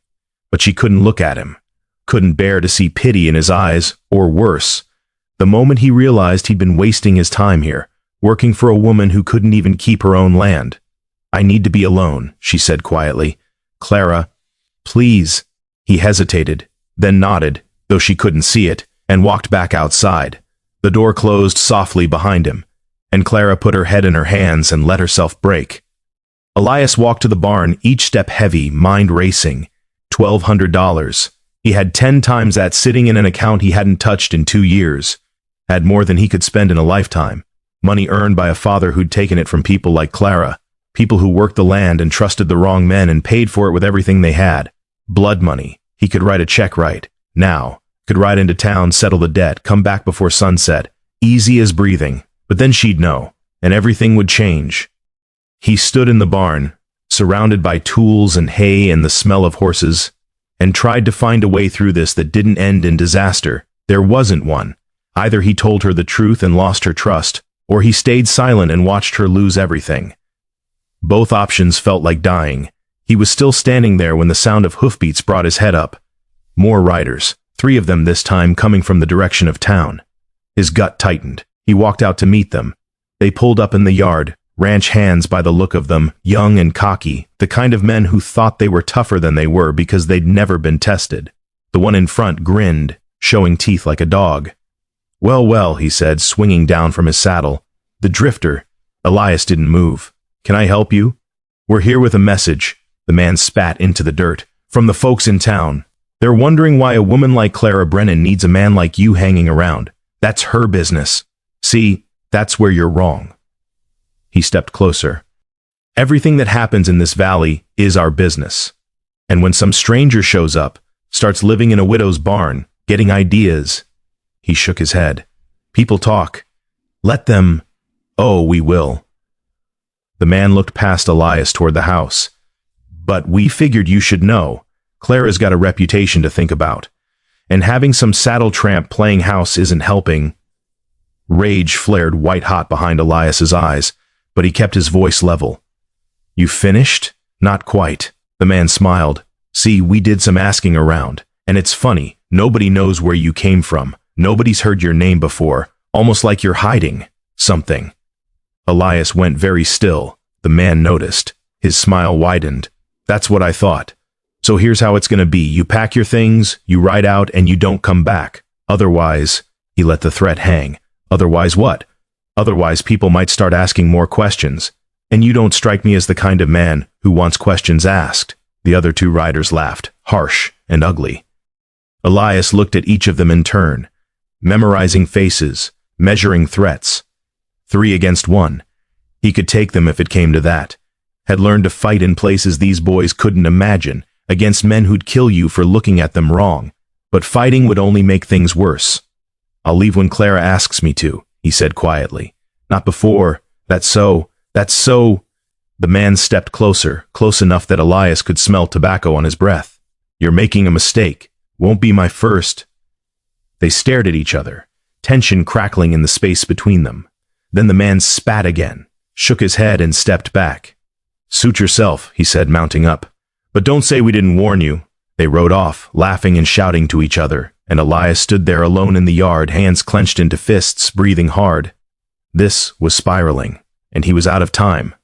But she couldn't look at him, couldn't bear to see pity in his eyes, or worse. The moment he realized he'd been wasting his time here, working for a woman who couldn't even keep her own land. "I need to be alone," she said quietly. "Clara, please." He hesitated, then nodded, though she couldn't see it, and walked back outside. The door closed softly behind him, and Clara put her head in her hands and let herself break. Elias walked to the barn, each step heavy, mind racing. $1,200. He had 10 times that sitting in an account he hadn't touched in 2 years. Had more than he could spend in a lifetime. Money earned by a father who'd taken it from people like Clara. People who worked the land and trusted the wrong men and paid for it with everything they had. Blood money. He could write a check right now. Could ride into town, settle the debt, come back before sunset. Easy as breathing. But then she'd know, and everything would change. He stood in the barn, surrounded by tools and hay and the smell of horses, and tried to find a way through this that didn't end in disaster. There wasn't one. Either he told her the truth and lost her trust, or he stayed silent and watched her lose everything. Both options felt like dying. He was still standing there when the sound of hoofbeats brought his head up. More riders, 3 of them this time coming from the direction of town. His gut tightened. He walked out to meet them. They pulled up in the yard, ranch hands by the look of them, young and cocky, the kind of men who thought they were tougher than they were because they'd never been tested. The one in front grinned, showing teeth like a dog. "Well, well," he said, swinging down from his saddle. "The drifter." Elias didn't move. "Can I help you?" "We're here with a message." The man spat into the dirt. "From the folks in town. They're wondering why a woman like Clara Brennan needs a man like you hanging around. That's her business. See, that's where you're wrong." He stepped closer. "Everything that happens in this valley is our business. And when some stranger shows up, starts living in a widow's barn, getting ideas..." He shook his head. "People talk. Let them. Oh, we will." The man looked past Elias toward the house. "But we figured you should know. Clara's got a reputation to think about. And having some saddle tramp playing house isn't helping." Rage flared white-hot behind Elias's eyes, but he kept his voice level. "You finished?" "Not quite." The man smiled. "See, we did some asking around. And it's funny, nobody knows where you came from. Nobody's heard your name before, almost like you're hiding something." Elias went very still. The man noticed. His smile widened. "That's what I thought. So here's how it's gonna be. You pack your things, you ride out, and you don't come back. Otherwise..." He let the threat hang. "Otherwise what?" "Otherwise people might start asking more questions. And you don't strike me as the kind of man who wants questions asked." The other 2 riders laughed, harsh and ugly. Elias looked at each of them in turn, memorizing faces, measuring threats. 3 against 1. He could take them if it came to that. Had learned to fight in places these boys couldn't imagine, against men who'd kill you for looking at them wrong. But fighting would only make things worse. "I'll leave when Clara asks me to," he said quietly. "Not before. That's so. The man stepped closer, close enough that Elias could smell tobacco on his breath. "You're making a mistake. Won't be my first." They stared at each other, tension crackling in the space between them. Then the man spat again, shook his head and stepped back. "Suit yourself," he said, mounting up. "But don't say we didn't warn you." They rode off, laughing and shouting to each other, and Elias stood there alone in the yard, hands clenched into fists, breathing hard. This was spiraling, and he was out of time.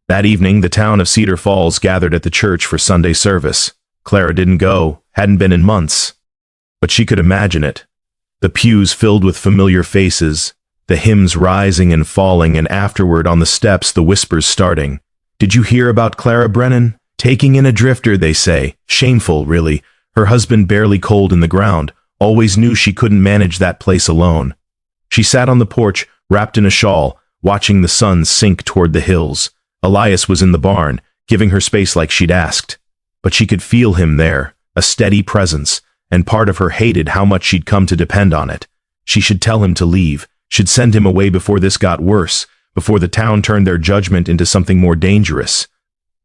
That evening, the town of Cedar Falls gathered at the church for Sunday service. Clara didn't go, hadn't been in months. But she could imagine it. The pews filled with familiar faces, the hymns rising and falling, and afterward on the steps the whispers starting. "Did you hear about Clara Brennan? Taking in a drifter, they say. Shameful, really. Her husband barely cold in the ground. Always knew she couldn't manage that place alone." She sat on the porch, wrapped in a shawl, watching the sun sink toward the hills. Elias was in the barn, giving her space like she'd asked. But she could feel him there, a steady presence, and part of her hated how much she'd come to depend on it. She should tell him to leave, should send him away before this got worse, before the town turned their judgment into something more dangerous.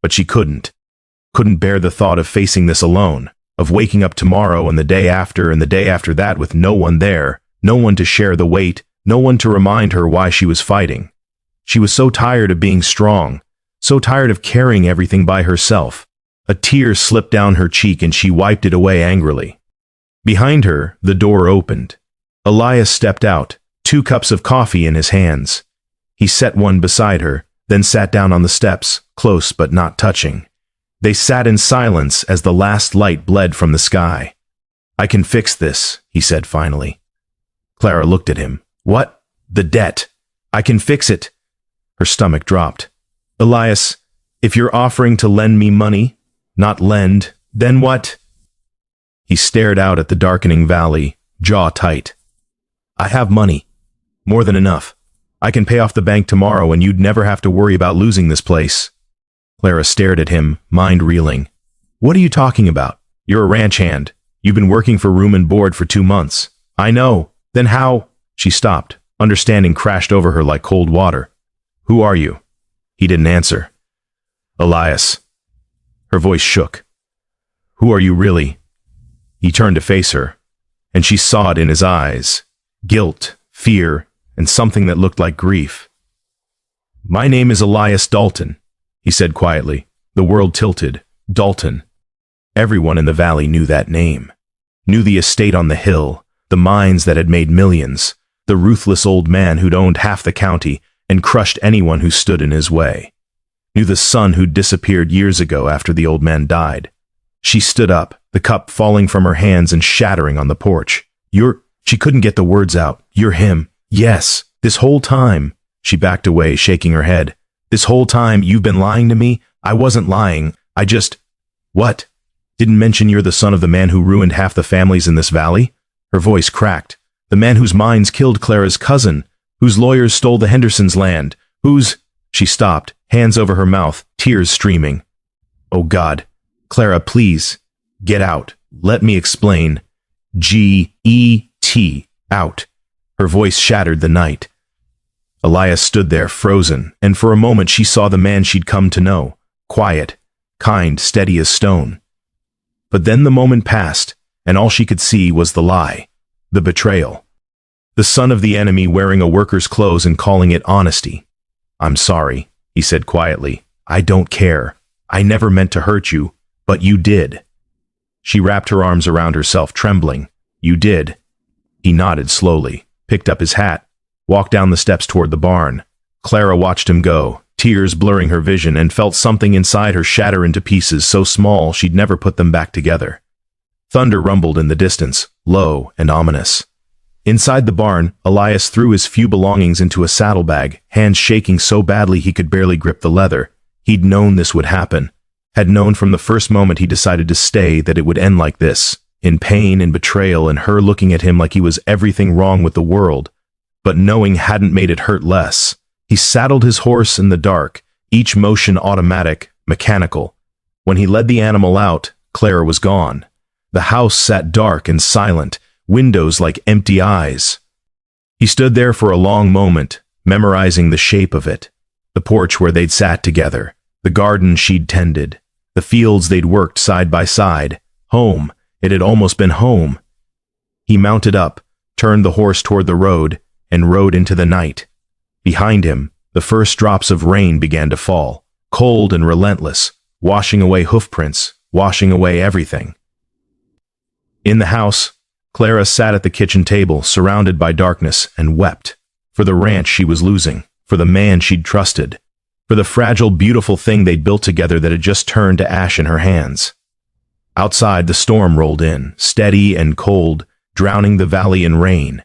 But she couldn't bear the thought of facing this alone, of waking up tomorrow and the day after and the day after that with no one there, no one to share the weight, no one to remind her why she was fighting. She was so tired of being strong, so tired of carrying everything by herself. A tear slipped down her cheek and she wiped it away angrily. Behind her, the door opened. Elias stepped out, 2 cups of coffee in his hands. He set one beside her, then sat down on the steps, close but not touching. They sat in silence as the last light bled from the sky. "I can fix this," he said finally. Clara looked at him. "What? The debt. I can fix it." Her stomach dropped. "Elias, if you're offering to lend me money, not lend, then what?" He stared out at the darkening valley, jaw tight. "I have money. More than enough. I can pay off the bank tomorrow and you'd never have to worry about losing this place." Clara stared at him, mind reeling. "What are you talking about? You're a ranch hand. You've been working for room and board for 2 months. I know. Then how?" She stopped. Understanding crashed over her like cold water. "Who are you?" He didn't answer. "Elias." Her voice shook. "Who are you really?" He turned to face her, and she saw it in his eyes. Guilt, fear, and something that looked like grief. "My name is Elias Dalton," he said quietly. The world tilted. Dalton. Everyone in the valley knew that name. Knew the estate on the hill, the mines that had made millions, the ruthless old man who'd owned half the county and crushed anyone who stood in his way. Knew the son who'd disappeared years ago after the old man died. She stood up, the cup falling from her hands and shattering on the porch. She couldn't get the words out. "You're him. Yes, this whole time." She backed away, shaking her head. "This whole time you've been lying to me? I wasn't lying. I just..." "What? Didn't mention you're the son of the man who ruined half the families in this valley?" Her voice cracked. "The man whose mines killed Clara's cousin, whose lawyers stole the Hendersons' land, whose..." She stopped, hands over her mouth, tears streaming. "Oh God. Clara, please. Get out. Let me explain. G-E-T. Out." Her voice shattered the night. Elias stood there, frozen, and for a moment she saw the man she'd come to know. Quiet, kind, steady as stone. But then the moment passed, and all she could see was the lie. The betrayal. The son of the enemy wearing a worker's clothes and calling it honesty. "I'm sorry," he said quietly. "I don't care. I never meant to hurt you, but you did." She wrapped her arms around herself, trembling. "You did." He nodded slowly, picked up his hat, walked down the steps toward the barn. Clara watched him go, tears blurring her vision, and felt something inside her shatter into pieces so small she'd never put them back together. Thunder rumbled in the distance, low and ominous. Inside the barn, Elias threw his few belongings into a saddlebag, hands shaking so badly he could barely grip the leather. He'd known this would happen. Had known from the first moment he decided to stay that it would end like this, in pain and betrayal and her looking at him like he was everything wrong with the world. But knowing hadn't made it hurt less. He saddled his horse in the dark, each motion automatic, mechanical. When he led the animal out, Clara was gone. The house sat dark and silent, windows like empty eyes. He stood there for a long moment, memorizing the shape of it. The porch where they'd sat together, the garden she'd tended, the fields they'd worked side by side. Home. It had almost been home. He mounted up, turned the horse toward the road, and rode into the night. Behind him, the first drops of rain began to fall, cold and relentless, washing away hoofprints, washing away everything. In the house, Clara sat at the kitchen table, surrounded by darkness, and wept. For the ranch she was losing, for the man she'd trusted, for the fragile, beautiful thing they'd built together that had just turned to ash in her hands. Outside, the storm rolled in, steady and cold, drowning the valley in rain.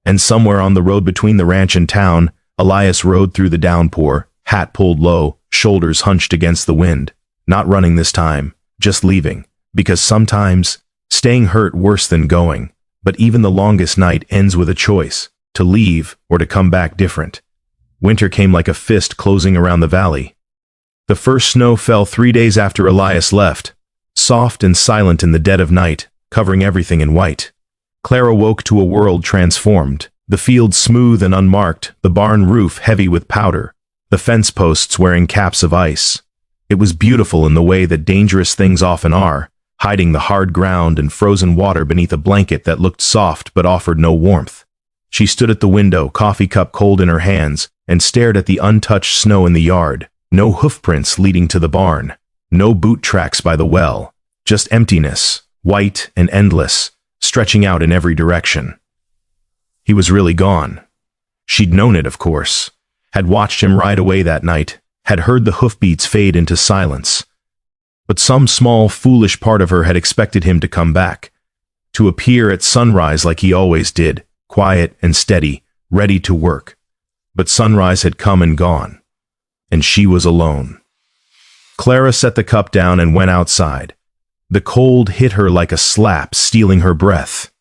And somewhere on the road between the ranch and town, Elias rode through the downpour, hat pulled low, shoulders hunched against the wind. Not running this time, just leaving. Because sometimes, staying hurt worse than going. But even the longest night ends with a choice, to leave or to come back different. Winter came like a fist closing around the valley. The first snow fell 3 days after Elias left, soft and silent in the dead of night, covering everything in white. Clara woke to a world transformed, the fields smooth and unmarked, the barn roof heavy with powder, the fence posts wearing caps of ice. It was beautiful in the way that dangerous things often are, hiding the hard ground and frozen water beneath a blanket that looked soft but offered no warmth. She stood at the window, coffee cup cold in her hands, and stared at the untouched snow in the yard. No hoofprints leading to the barn. No boot tracks by the well. Just emptiness, white and endless, stretching out in every direction. He was really gone. She'd known it, of course. Had watched him ride away that night. Had heard the hoofbeats fade into silence. But some small, foolish part of her had expected him to come back, to appear at sunrise like he always did, quiet and steady, ready to work. But sunrise had come and gone, and she was alone. Clara set the cup down and went outside. The cold hit her like a slap, stealing her breath.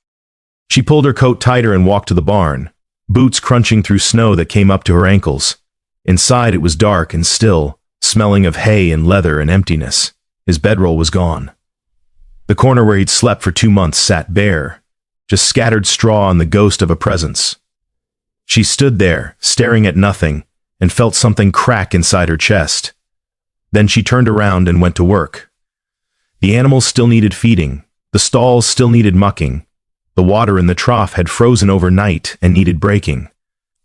She pulled her coat tighter and walked to the barn, boots crunching through snow that came up to her ankles. Inside it was dark and still, smelling of hay and leather and emptiness. His bedroll was gone. The corner where he'd slept for 2 months sat bare, just scattered straw and the ghost of a presence. She stood there, staring at nothing, and felt something crack inside her chest. Then she turned around and went to work. The animals still needed feeding. The stalls still needed mucking. The water in the trough had frozen overnight and needed breaking.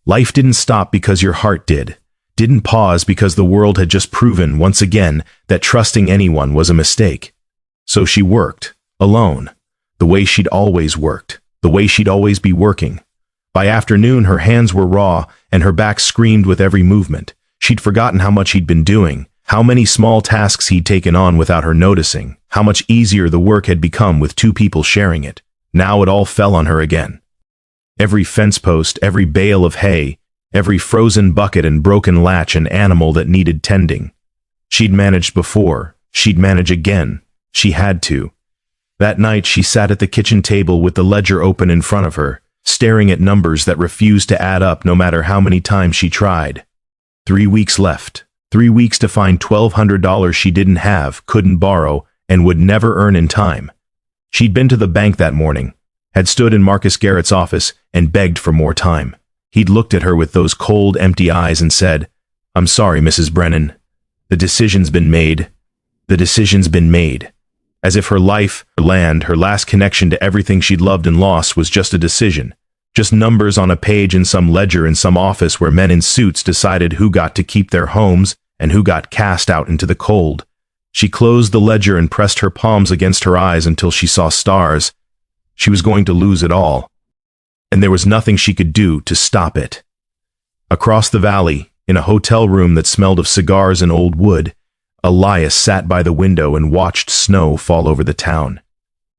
Life didn't stop because your heart did. Didn't pause because the world had just proven, once again, that trusting anyone was a mistake. So she worked, alone, the way she'd always worked, the way she'd always be working. By afternoon, her hands were raw, and her back screamed with every movement. She'd forgotten how much he'd been doing, how many small tasks he'd taken on without her noticing, how much easier the work had become with 2 people sharing it. Now it all fell on her again. Every fence post, every bale of hay, every frozen bucket and broken latch an animal that needed tending. She'd managed before. She'd manage again. She had to. That night she sat at the kitchen table with the ledger open in front of her, staring at numbers that refused to add up no matter how many times she tried. 3 weeks left. 3 weeks to find $1,200 she didn't have, couldn't borrow, and would never earn in time. She'd been to the bank that morning, had stood in Marcus Garrett's office and begged for more time. He'd looked at her with those cold, empty eyes and said, "I'm sorry, Mrs. Brennan. The decision's been made. The decision's been made." As if her life, her land, her last connection to everything she'd loved and lost was just a decision. Just numbers on a page in some ledger in some office where men in suits decided who got to keep their homes and who got cast out into the cold. She closed the ledger and pressed her palms against her eyes until she saw stars. She was going to lose it all, and there was nothing she could do to stop it. Across the valley, in a hotel room that smelled of cigars and old wood, Elias sat by the window and watched snow fall over the town.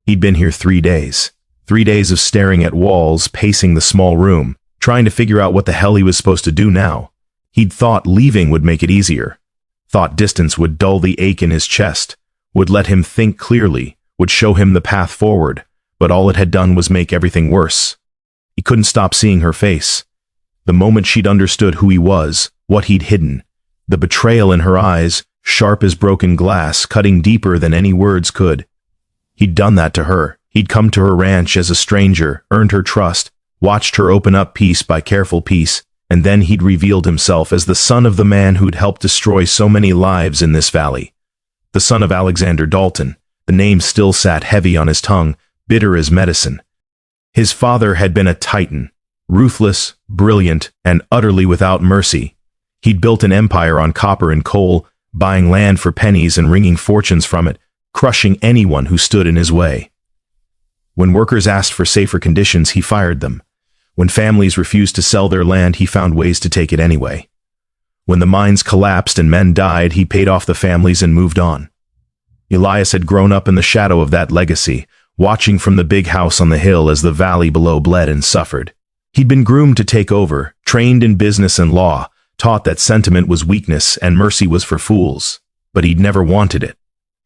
He'd been here 3 days. 3 days of staring at walls, pacing the small room, trying to figure out what the hell he was supposed to do now. He'd thought leaving would make it easier. Thought distance would dull the ache in his chest, would let him think clearly, would show him the path forward, but all it had done was make everything worse. He couldn't stop seeing her face. The moment she'd understood who he was, what he'd hidden, the betrayal in her eyes, sharp as broken glass, cutting deeper than any words could. He'd done that to her. He'd come to her ranch as a stranger, earned her trust, watched her open up piece by careful piece, and then he'd revealed himself as the son of the man who'd helped destroy so many lives in this valley. The son of Alexander Dalton. The name still sat heavy on his tongue, bitter as medicine. His father had been a titan, ruthless, brilliant, and utterly without mercy. He'd built an empire on copper and coal, buying land for pennies and wringing fortunes from it, crushing anyone who stood in his way. When workers asked for safer conditions, he fired them. When families refused to sell their land, he found ways to take it anyway. When the mines collapsed and men died, he paid off the families and moved on. Elias had grown up in the shadow of that legacy, watching from the big house on the hill as the valley below bled and suffered. He'd been groomed to take over, trained in business and law, taught that sentiment was weakness and mercy was for fools. But he'd never wanted it.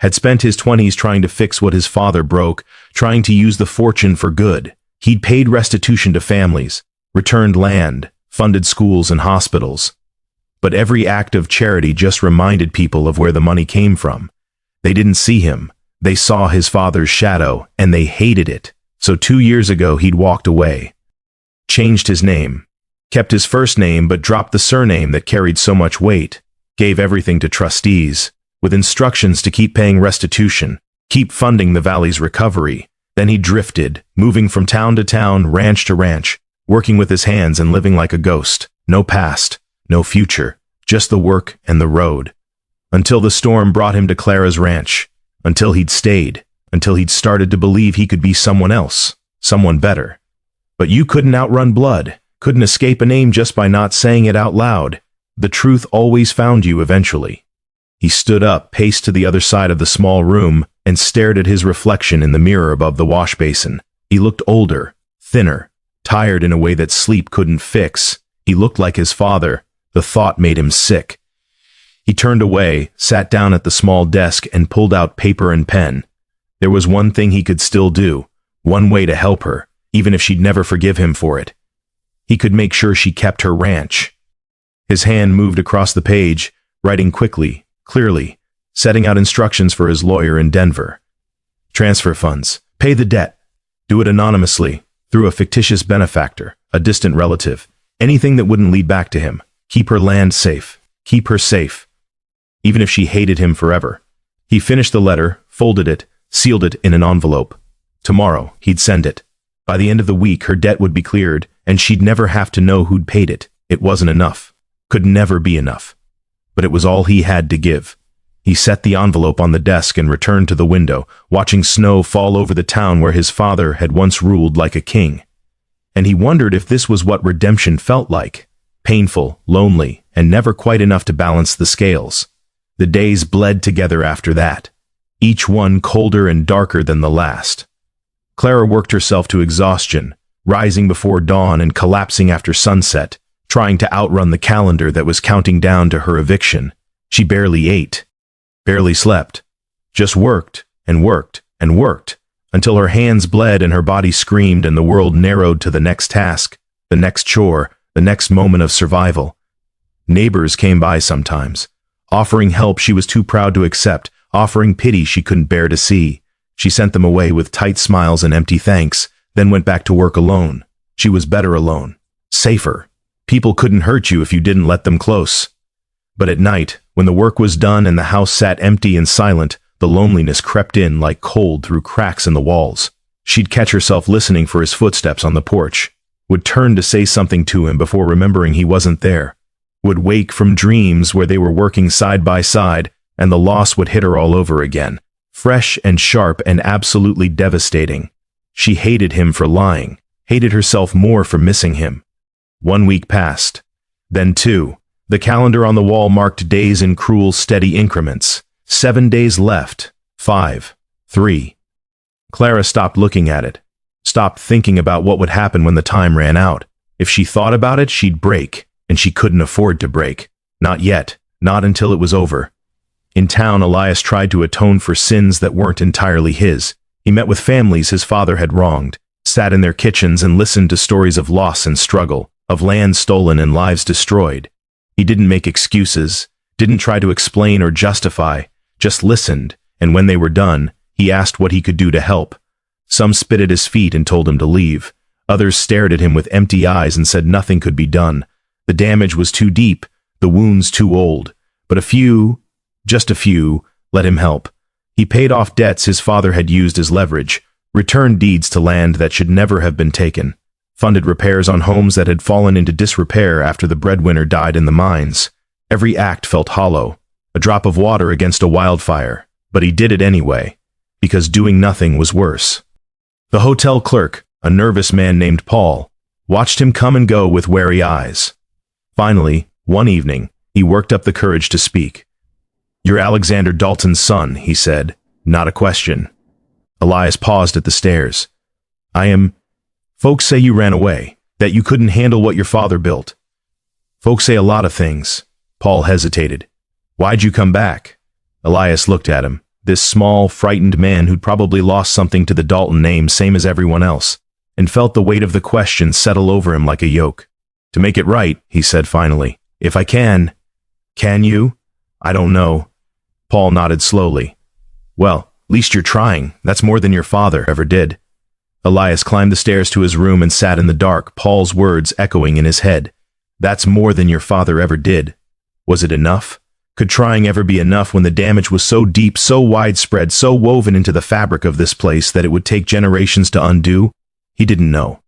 Had spent his 20s trying to fix what his father broke, trying to use the fortune for good. He'd paid restitution to families, returned land, funded schools and hospitals. But every act of charity just reminded people of where the money came from. They didn't see him. They saw his father's shadow, and they hated it. So 2 years ago he'd walked away. Changed his name. Kept his first name but dropped the surname that carried so much weight. Gave everything to trustees, with instructions to keep paying restitution, keep funding the valley's recovery. Then he drifted, moving from town to town, ranch to ranch, working with his hands and living like a ghost. No past, no future, just the work and the road. Until the storm brought him to Clara's ranch. Until he'd stayed. Until he'd started to believe he could be someone else, someone better. But you couldn't outrun blood, couldn't escape a name just by not saying it out loud. The truth always found you eventually. He stood up, paced to the other side of the small room, and stared at his reflection in the mirror above the wash basin. He looked older, thinner, tired in a way that sleep couldn't fix. He looked like his father. The thought made him sick. He turned away, sat down at the small desk, and pulled out paper and pen. There was one thing he could still do, one way to help her, even if she'd never forgive him for it. He could make sure she kept her ranch. His hand moved across the page, writing quickly, clearly, setting out instructions for his lawyer in Denver. Transfer funds, pay the debt, do it anonymously, through a fictitious benefactor, a distant relative, anything that wouldn't lead back to him. Keep her land safe, keep her safe, even if she hated him forever. He finished the letter, folded it, sealed it in an envelope. Tomorrow, he'd send it. By the end of the week, her debt would be cleared, and she'd never have to know who'd paid it. It wasn't enough. Could never be enough. But it was all he had to give. He set the envelope on the desk and returned to the window, watching snow fall over the town where his father had once ruled like a king. And he wondered if this was what redemption felt like. Painful, lonely, and never quite enough to balance the scales. The days bled together after that, each one colder and darker than the last. Clara worked herself to exhaustion, rising before dawn and collapsing after sunset, trying to outrun the calendar that was counting down to her eviction. She barely ate, barely slept, just worked and worked and worked, until her hands bled and her body screamed and the world narrowed to the next task, the next chore, the next moment of survival. Neighbors came by sometimes, offering help she was too proud to accept, offering pity she couldn't bear to see. She sent them away with tight smiles and empty thanks, then went back to work alone. She was better alone, safer. People couldn't hurt you if you didn't let them close. But at night, when the work was done and the house sat empty and silent, the loneliness crept in like cold through cracks in the walls. She'd catch herself listening for his footsteps on the porch, would turn to say something to him before remembering he wasn't there, would wake from dreams where they were working side by side, and the loss would hit her all over again, fresh and sharp and absolutely devastating. She hated him for lying, hated herself more for missing him. 1 week passed, then 2. The calendar on the wall marked days in cruel, steady increments. 7 days left. 5. 3. Clara stopped looking at it, stopped thinking about what would happen when the time ran out. If she thought about it, she'd break, and she couldn't afford to break. Not yet, not until it was over. In town, Elias tried to atone for sins that weren't entirely his. He met with families his father had wronged, sat in their kitchens and listened to stories of loss and struggle, of land stolen and lives destroyed. He didn't make excuses, didn't try to explain or justify, just listened, and when they were done, he asked what he could do to help. Some spit at his feet and told him to leave. Others stared at him with empty eyes and said nothing could be done. The damage was too deep, the wounds too old. But a few, just a few, let him help. He paid off debts his father had used as leverage, returned deeds to land that should never have been taken, funded repairs on homes that had fallen into disrepair after the breadwinner died in the mines. Every act felt hollow, a drop of water against a wildfire, but he did it anyway, because doing nothing was worse. The hotel clerk, a nervous man named Paul, watched him come and go with wary eyes. Finally, one evening, he worked up the courage to speak. "You're Alexander Dalton's son," he said, not a question. Elias paused at the stairs. "I am. Folks say you ran away, that you couldn't handle what your father built. Folks say a lot of things." Paul hesitated. "Why'd you come back?" Elias looked at him, this small, frightened man who'd probably lost something to the Dalton name same as everyone else, and felt the weight of the question settle over him like a yoke. "To make it right," he said finally. "If I can." "Can you?" "I don't know." Paul nodded slowly. "Well, at least you're trying. That's more than your father ever did." Elias climbed the stairs to his room and sat in the dark, Paul's words echoing in his head. "That's more than your father ever did." Was it enough? Could trying ever be enough when the damage was so deep, so widespread, so woven into the fabric of this place that it would take generations to undo? He didn't know.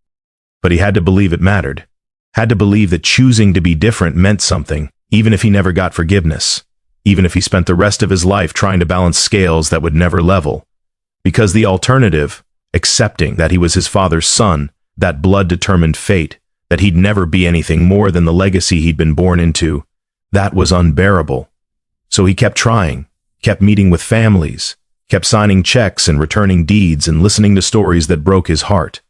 But he had to believe it mattered. Had to believe that choosing to be different meant something, even if he never got forgiveness. Even if he spent the rest of his life trying to balance scales that would never level. Because the alternative, accepting that he was his father's son, that blood-determined fate, that he'd never be anything more than the legacy he'd been born into, that was unbearable. So he kept trying, kept meeting with families, kept signing checks and returning deeds and listening to stories that broke his heart.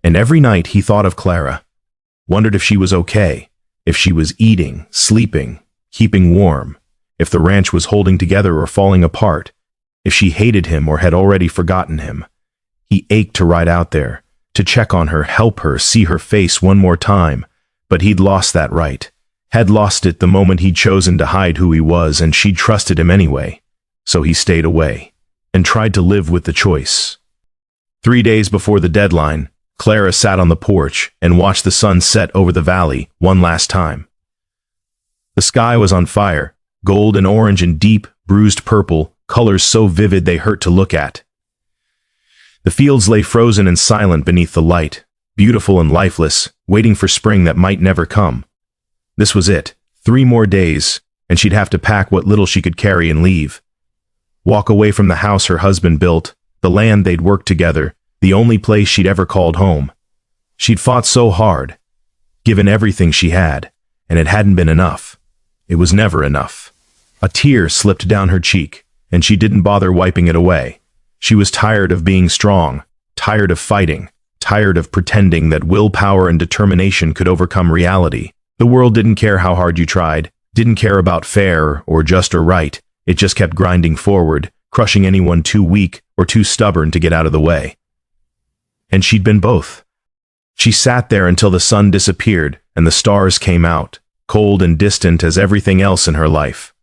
And every night he thought of Clara, wondered if she was okay, if she was eating, sleeping, keeping warm, if the ranch was holding together or falling apart, if she hated him or had already forgotten him. He ached to ride out there, to check on her, help her, see her face one more time, but he'd lost that right, had lost it the moment he'd chosen to hide who he was, and she'd trusted him anyway. So he stayed away, and tried to live with the choice. 3 days before the deadline, Clara sat on the porch and watched the sun set over the valley one last time. The sky was on fire, gold and orange and deep, bruised purple, colors so vivid they hurt to look at. The fields lay frozen and silent beneath the light, beautiful and lifeless, waiting for spring that might never come. This was it, 3 more days, and she'd have to pack what little she could carry and leave. Walk away from the house her husband built, the land they'd worked together, the only place she'd ever called home. She'd fought so hard, given everything she had, and it hadn't been enough. It was never enough. A tear slipped down her cheek, and she didn't bother wiping it away. She was tired of being strong, tired of fighting, tired of pretending that willpower and determination could overcome reality. The world didn't care how hard you tried, didn't care about fair or just or right. It just kept grinding forward, crushing anyone too weak or too stubborn to get out of the way. And she'd been both. She sat there until the sun disappeared and the stars came out, cold and distant as everything else in her life.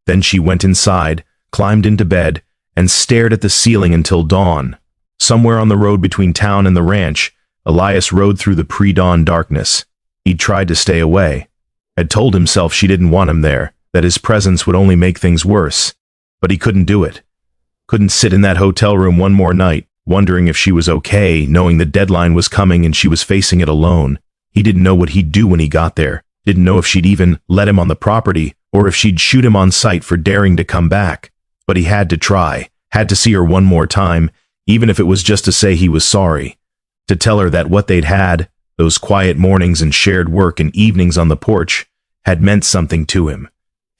Then she went inside, climbed into bed, and stared at the ceiling until dawn. Somewhere on the road between town and the ranch, Elias rode through the pre-dawn darkness. He'd tried to stay away, had told himself she didn't want him there, that his presence would only make things worse. But he couldn't do it. Couldn't sit in that hotel room one more night, wondering if she was okay, knowing the deadline was coming and she was facing it alone. He didn't know what he'd do when he got there, didn't know if she'd even let him on the property, or if she'd shoot him on sight for daring to come back. But he had to try, had to see her one more time, even if it was just to say he was sorry, to tell her that what they'd had, those quiet mornings and shared work and evenings on the porch, had meant something to him,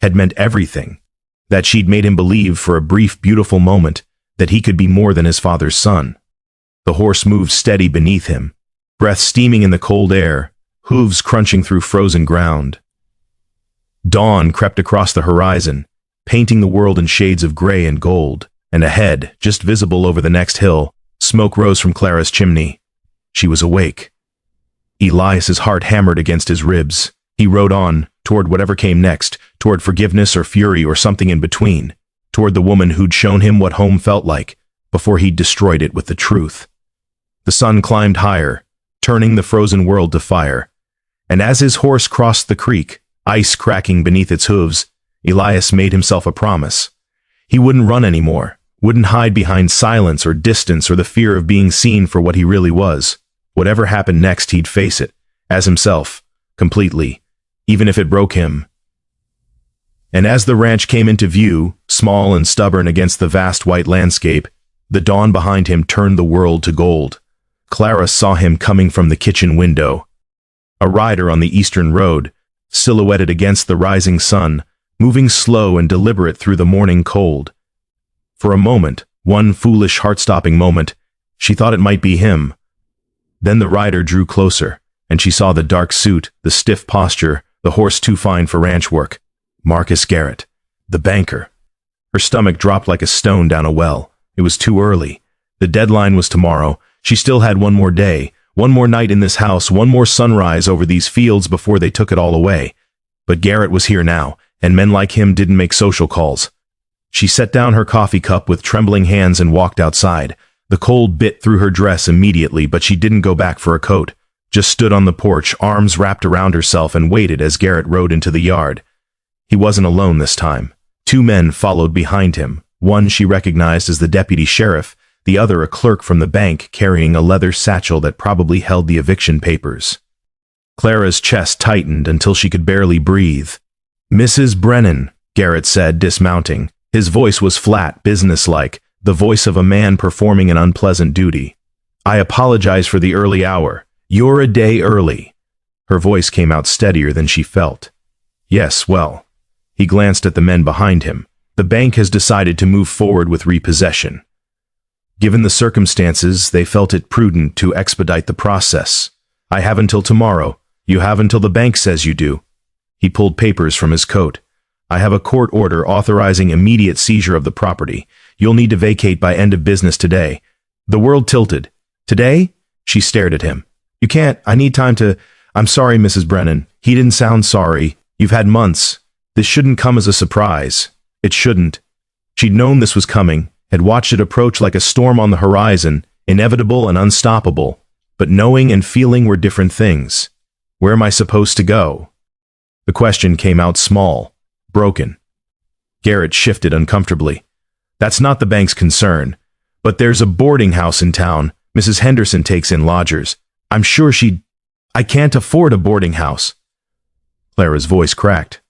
had meant everything, that she'd made him believe for a brief, beautiful moment that he could be more than his father's son. The horse moved steady beneath him, breath steaming in the cold air, hooves crunching through frozen ground. Dawn crept across the horizon, painting the world in shades of gray and gold, and ahead, just visible over the next hill, smoke rose from Clara's chimney. She was awake. Elias's heart hammered against his ribs. He rode on, toward whatever came next, toward forgiveness or fury or something in between, toward the woman who'd shown him what home felt like, before he'd destroyed it with the truth. The sun climbed higher, turning the frozen world to fire, and as his horse crossed the creek, ice cracking beneath its hooves, Elias made himself a promise. He wouldn't run anymore, wouldn't hide behind silence or distance or the fear of being seen for what he really was. Whatever happened next, he'd face it, as himself, completely, even if it broke him. And as the ranch came into view, small and stubborn against the vast white landscape, the dawn behind him turned the world to gold. Clara saw him coming from the kitchen window. A rider on the eastern road, silhouetted against the rising sun, moving slow and deliberate through the morning cold. For a moment, one foolish heart-stopping moment, she thought it might be him. Then the rider drew closer, and she saw the dark suit, the stiff posture, the horse too fine for ranch work. Marcus Garrett, the banker. Her stomach dropped like a stone down a well. It was too early. The deadline was tomorrow. She still had one more day, one more night in this house, one more sunrise over these fields before they took it all away. But Garrett was here now, and men like him didn't make social calls. She set down her coffee cup with trembling hands and walked outside. The cold bit through her dress immediately, but she didn't go back for a coat. Just stood on the porch, arms wrapped around herself, and waited as Garrett rode into the yard. He wasn't alone this time. 2 men followed behind him. One she recognized as the deputy sheriff, the other a clerk from the bank carrying a leather satchel that probably held the eviction papers. Clara's chest tightened until she could barely breathe. "Mrs. Brennan," Garrett said, dismounting. His voice was flat, businesslike, the voice of a man performing an unpleasant duty. "I apologize for the early hour. You're a day early." Her voice came out steadier than she felt. "Yes, well." He glanced at the men behind him. The bank has decided to move forward with repossession. Given the circumstances, they felt it prudent to expedite the process. I have until tomorrow. You have until the bank says you do. He pulled papers from his coat. I have a court order authorizing immediate seizure of the property. You'll need to vacate by end of business today. The world tilted. Today? She stared at him. You can't. I need time to... I'm sorry, Mrs. Brennan. He didn't sound sorry. You've had months. This shouldn't come as a surprise. It shouldn't. She'd known this was coming, had watched it approach like a storm on the horizon, inevitable and unstoppable. But knowing and feeling were different things. Where am I supposed to go? The question came out small, broken. Garrett shifted uncomfortably. That's not the bank's concern. But there's a boarding house in town. Mrs. Henderson takes in lodgers. I'm sure I can't afford a boarding house. Clara's voice cracked.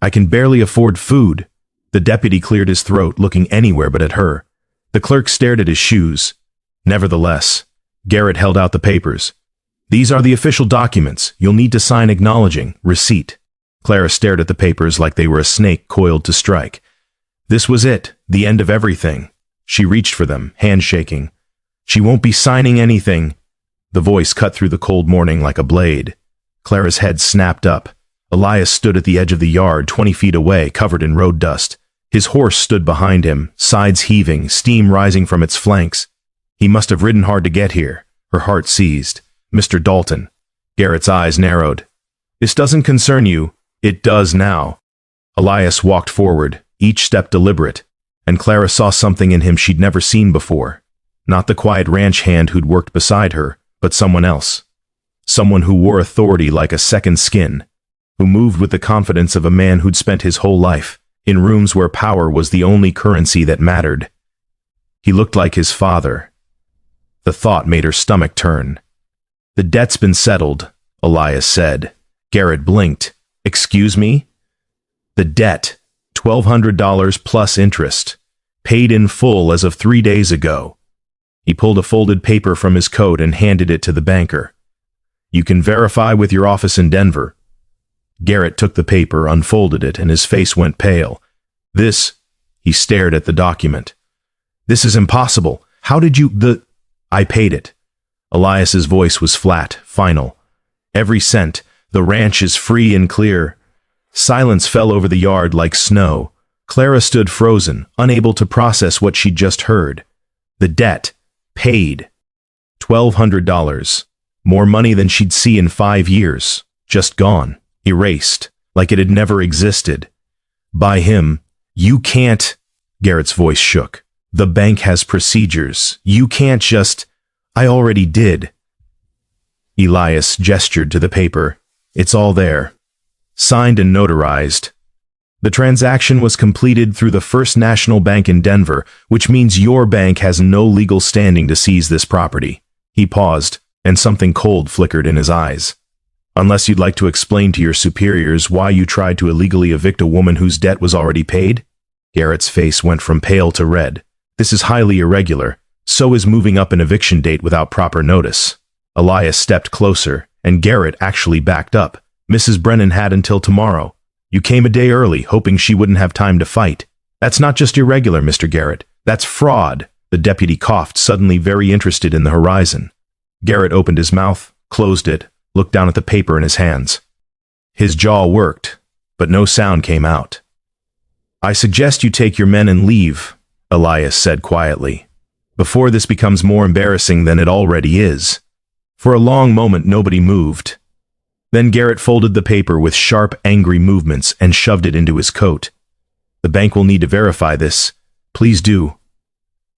I can barely afford food. The deputy cleared his throat, looking anywhere but at her. The clerk stared at his shoes. Nevertheless, Garrett held out the papers. These are the official documents. You'll need to sign acknowledging receipt. Clara stared at the papers like they were a snake coiled to strike. This was it, the end of everything. She reached for them, handshaking. She won't be signing anything. The voice cut through the cold morning like a blade. Clara's head snapped up. Elias stood at the edge of the yard, 20 feet away, covered in road dust. His horse stood behind him, sides heaving, steam rising from its flanks. He must have ridden hard to get here. Her heart seized. Mr. Dalton. Garrett's eyes narrowed. This doesn't concern you. It does now. Elias walked forward, each step deliberate, and Clara saw something in him she'd never seen before. Not the quiet ranch hand who'd worked beside her, but someone else. Someone who wore authority like a second skin, who moved with the confidence of a man who'd spent his whole life in rooms where power was the only currency that mattered. He looked like his father. The thought made her stomach turn. The debt's been settled, Elias said. Garrett blinked. Excuse me? The debt, $1,200 plus interest, paid in full as of 3 days ago. He pulled a folded paper from his coat and handed it to the banker. You can verify with your office in Denver. Garrett took the paper, unfolded it, and his face went pale. He stared at the document. This is impossible. How did you... I paid it. Elias's voice was flat, final. Every cent. The ranch is free and clear. Silence fell over the yard like snow. Clara stood frozen, unable to process what she'd just heard. The debt. Paid. $1,200. More money than she'd see in 5 years. Just gone. Erased. Like it had never existed. By him. You can't... Garrett's voice shook. The bank has procedures. You can't just... I already did. Elias gestured to the paper. It's all there. Signed and notarized. The transaction was completed through the First National Bank in Denver, which means your bank has no legal standing to seize this property. He paused, and something cold flickered in his eyes. Unless you'd like to explain to your superiors why you tried to illegally evict a woman whose debt was already paid? Garrett's face went from pale to red. This is highly irregular. So is moving up an eviction date without proper notice. Elias stepped closer, and Garrett actually backed up. Mrs. Brennan had until tomorrow. You came a day early, hoping she wouldn't have time to fight. That's not just irregular, Mr. Garrett. That's fraud. The deputy coughed, suddenly very interested in the horizon. Garrett opened his mouth, closed it, looked down at the paper in his hands. His jaw worked, but no sound came out. I suggest you take your men and leave, Elias said quietly, before this becomes more embarrassing than it already is. For a long moment nobody moved. Then Garrett folded the paper with sharp, angry movements and shoved it into his coat. The bank will need to verify this. Please do.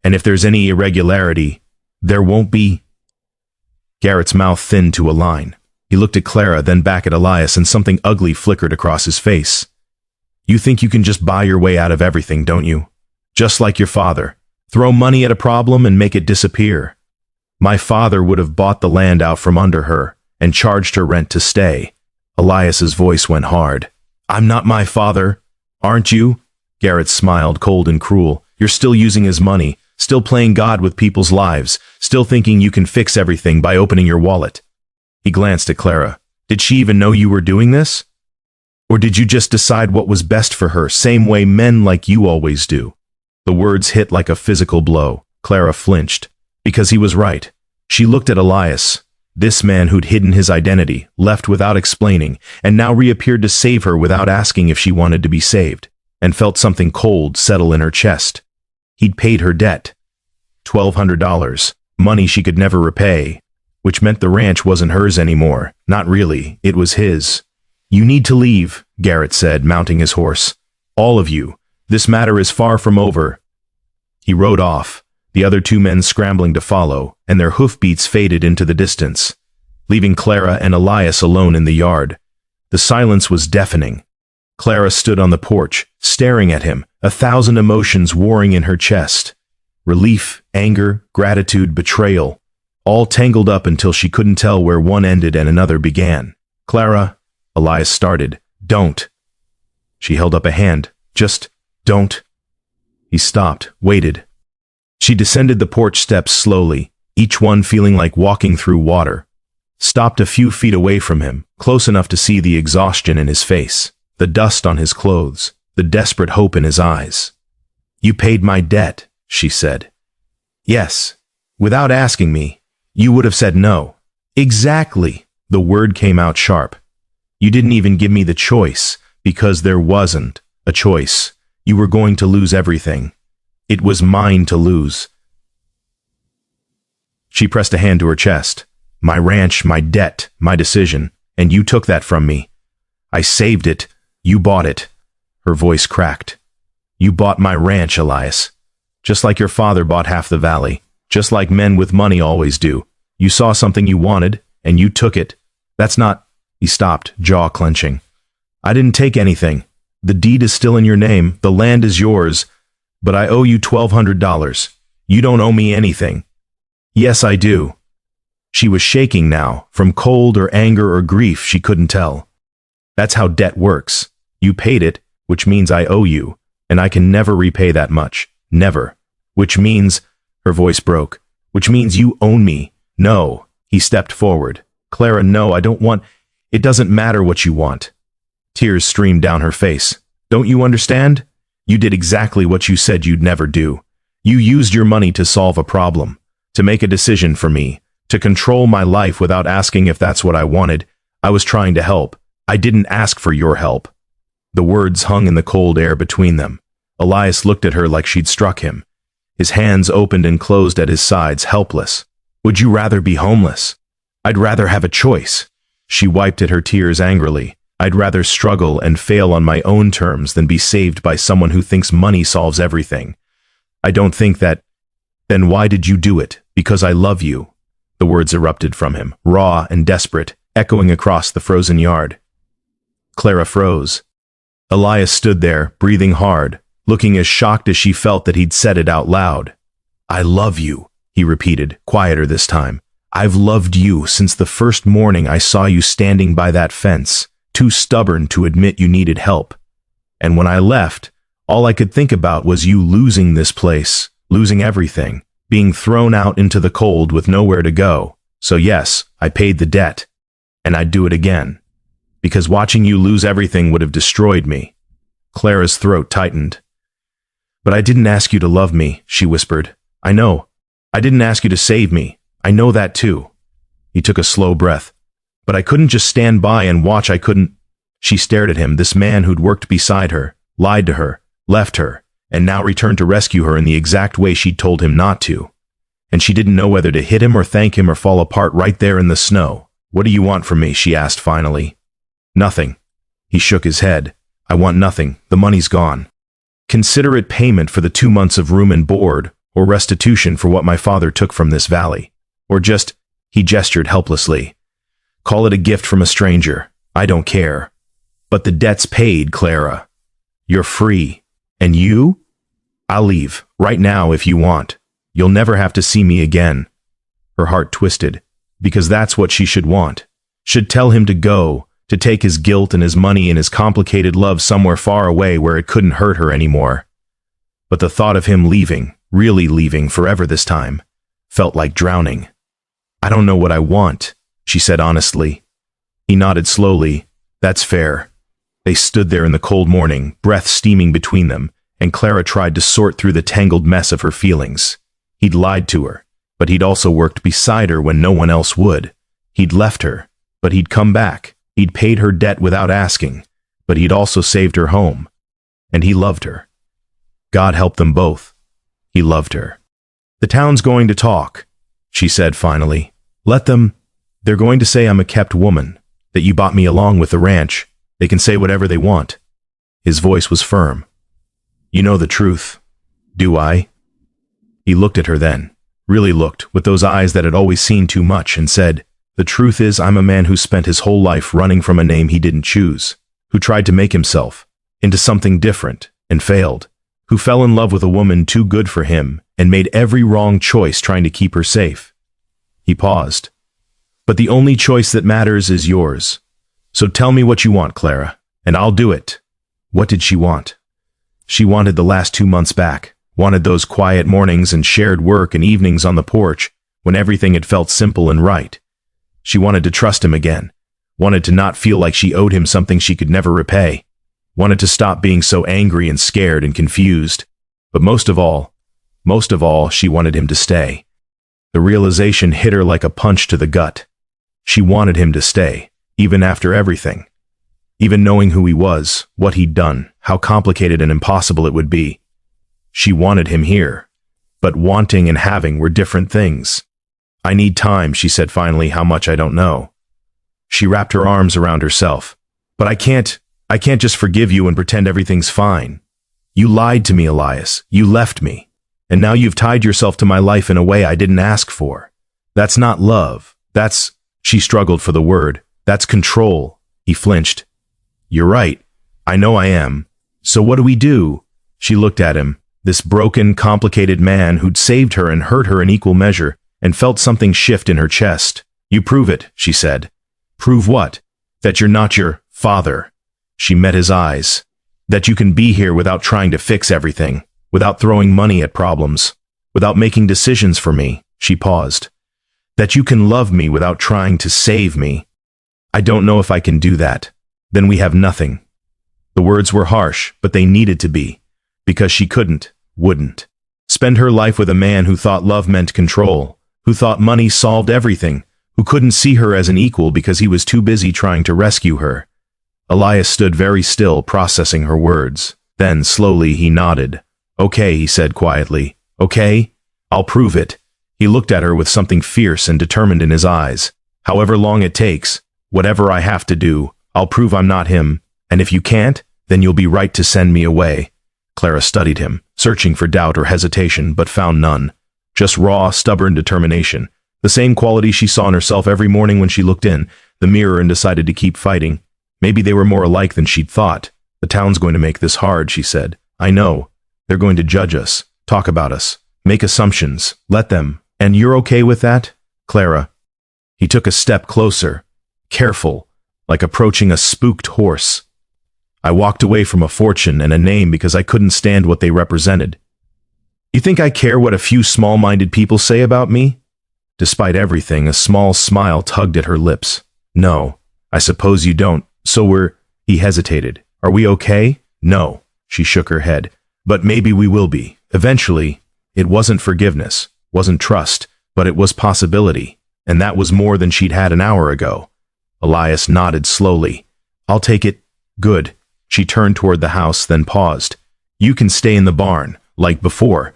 And if there's any irregularity, there won't be. Garrett's mouth thinned to a line. He looked at Clara, then back at Elias, and something ugly flickered across his face. You think you can just buy your way out of everything, don't you? Just like your father. Throw money at a problem and make it disappear. My father would have bought the land out from under her and charged her rent to stay. Elias's voice went hard. I'm not my father. Aren't you? Garrett smiled, cold and cruel. You're still using his money, still playing God with people's lives, still thinking you can fix everything by opening your wallet. He glanced at Clara. Did she even know you were doing this? Or did you just decide what was best for her, same way men like you always do? The words hit like a physical blow. Clara flinched, because he was right. She looked at Elias, this man who'd hidden his identity, left without explaining, and now reappeared to save her without asking if she wanted to be saved, and felt something cold settle in her chest. He'd paid her debt. $1,200, money she could never repay, which meant the ranch wasn't hers anymore. Not really, it was his. You need to leave, Garrett said, mounting his horse. All of you. This matter is far from over. He rode off, the other two men scrambling to follow, and their hoofbeats faded into the distance, leaving Clara and Elias alone in the yard. The silence was deafening. Clara stood on the porch, staring at him, 1,000 emotions warring in her chest. Relief, anger, gratitude, betrayal, all tangled up until she couldn't tell where one ended and another began. Clara, Elias started. Don't. She held up a hand. Just don't. He stopped, waited. She descended the porch steps slowly, each one feeling like walking through water. Stopped a few feet away from him, close enough to see the exhaustion in his face, the dust on his clothes, the desperate hope in his eyes. You paid my debt, she said. Yes. Without asking me, you would have said no. Exactly. The word came out sharp. You didn't even give me the choice, because there wasn't a choice. You were going to lose everything. It was mine to lose. She pressed a hand to her chest. My ranch, my debt, my decision, and you took that from me. I saved it. You bought it. Her voice cracked. You bought my ranch, Elias. Just like your father bought half the valley. Just like men with money always do. You saw something you wanted, and you took it. That's not... He stopped, jaw clenching. I didn't take anything. The deed is still in your name. The land is yours. But I owe you $1,200. You don't owe me anything. Yes, I do. She was shaking now, from cold or anger or grief, she couldn't tell. That's how debt works. You paid it, which means I owe you, and I can never repay that much. Never. Which means, her voice broke, which means you own me. No. He stepped forward. Clara, no, I don't want... It doesn't matter what you want. Tears streamed down her face. Don't you understand? You did exactly what you said you'd never do. You used your money to solve a problem, to make a decision for me, to control my life without asking if that's what I wanted. I was trying to help. I didn't ask for your help. The words hung in the cold air between them. Elias looked at her like she'd struck him. His hands opened and closed at his sides, helpless. Would you rather be homeless? I'd rather have a choice. She wiped at her tears angrily. I'd rather struggle and fail on my own terms than be saved by someone who thinks money solves everything. I don't think that... Then why did you do it? Because I love you. The words erupted from him, raw and desperate, echoing across the frozen yard. Clara froze. Elias stood there, breathing hard, looking as shocked as she felt that he'd said it out loud. I love you, he repeated, quieter this time. I've loved you since the first morning I saw you standing by that fence, too stubborn to admit you needed help. And when I left, all I could think about was you losing this place, losing everything, being thrown out into the cold with nowhere to go. So yes, I paid the debt. And I'd do it again. Because watching you lose everything would have destroyed me. Clara's throat tightened. But I didn't ask you to love me, she whispered. I know. I didn't ask you to save me. I know that too. He took a slow breath. But I couldn't just stand by and watch. I couldn't. She stared at him, this man who'd worked beside her, lied to her, left her, and now returned to rescue her in the exact way she'd told him not to. And she didn't know whether to hit him or thank him or fall apart right there in the snow. What do you want from me? She asked finally. Nothing. He shook his head. I want nothing. The money's gone. Consider it payment for the 2 months of room and board, or restitution for what my father took from this valley. Or just, he gestured helplessly. Call it a gift from a stranger. I don't care. But the debt's paid, Clara. You're free. And you? I'll leave, right now if you want. You'll never have to see me again. Her heart twisted, because that's what she should want. Should tell him to go, to take his guilt and his money and his complicated love somewhere far away where it couldn't hurt her anymore. But the thought of him leaving, really leaving forever this time, felt like drowning. I don't know what I want, she said honestly. He nodded slowly. That's fair. They stood there in the cold morning, breath steaming between them, and Clara tried to sort through the tangled mess of her feelings. He'd lied to her, but he'd also worked beside her when no one else would. He'd left her, but he'd come back. He'd paid her debt without asking, but he'd also saved her home. And he loved her. God help them both. He loved her. "The town's going to talk," she said finally. "Let them. They're going to say I'm a kept woman, that you bought me along with the ranch. They can say whatever they want." His voice was firm. "You know the truth. Do I?" He looked at her then, really looked, with those eyes that had always seen too much, and said, "The truth is I'm a man who spent his whole life running from a name he didn't choose, who tried to make himself into something different and failed, who fell in love with a woman too good for him and made every wrong choice trying to keep her safe." He paused. "But the only choice that matters is yours. So tell me what you want, Clara, and I'll do it." What did she want? She wanted the last 2 months back, wanted those quiet mornings and shared work and evenings on the porch when everything had felt simple and right. She wanted to trust him again, wanted to not feel like she owed him something she could never repay, wanted to stop being so angry and scared and confused. But most of all, she wanted him to stay. The realization hit her like a punch to the gut. She wanted him to stay, even after everything. Even knowing who he was, what he'd done, how complicated and impossible it would be. She wanted him here. But wanting and having were different things. "I need time," she said finally. "How much I don't know." She wrapped her arms around herself. "But I can't just forgive you and pretend everything's fine. You lied to me, Elias. You left me. And now you've tied yourself to my life in a way I didn't ask for. That's not love. That's," she struggled for the word, "that's control." He flinched. "You're right. I know I am. So what do we do?" She looked at him, this broken, complicated man who'd saved her and hurt her in equal measure, and felt something shift in her chest. "You prove it," she said. "Prove what?" "That you're not your father." She met his eyes. "That you can be here without trying to fix everything, without throwing money at problems, without making decisions for me." She paused. "That you can love me without trying to save me." "I don't know if I can do that. Then we have nothing." The words were harsh, but they needed to be, because she wouldn't, spend her life with a man who thought love meant control, who thought money solved everything, who couldn't see her as an equal because he was too busy trying to rescue her. Elias stood very still, processing her words. Then, slowly, he nodded. "Okay," he said quietly. "Okay? I'll prove it." He looked at her with something fierce and determined in his eyes. "However long it takes, whatever I have to do, I'll prove I'm not him, and if you can't, then you'll be right to send me away." Clara studied him, searching for doubt or hesitation, but found none. Just raw, stubborn determination. The same quality she saw in herself every morning when she looked in the mirror and decided to keep fighting. Maybe they were more alike than she'd thought. "The town's going to make this hard," she said. "I know. They're going to judge us, talk about us, make assumptions. Let them. And you're okay with that, Clara?" He took a step closer, careful, like approaching a spooked horse. "I walked away from a fortune and a name because I couldn't stand what they represented. You think I care what a few small-minded people say about me?" Despite everything, a small smile tugged at her lips. "No, I suppose you don't. So he hesitated. "Are we okay?" "No," she shook her head. "But maybe we will be. Eventually." It wasn't forgiveness, wasn't trust, but it was possibility. And that was more than she'd had an hour ago. Elias nodded slowly. "I'll take it." "Good." She turned toward the house, then paused. "You can stay in the barn, like before.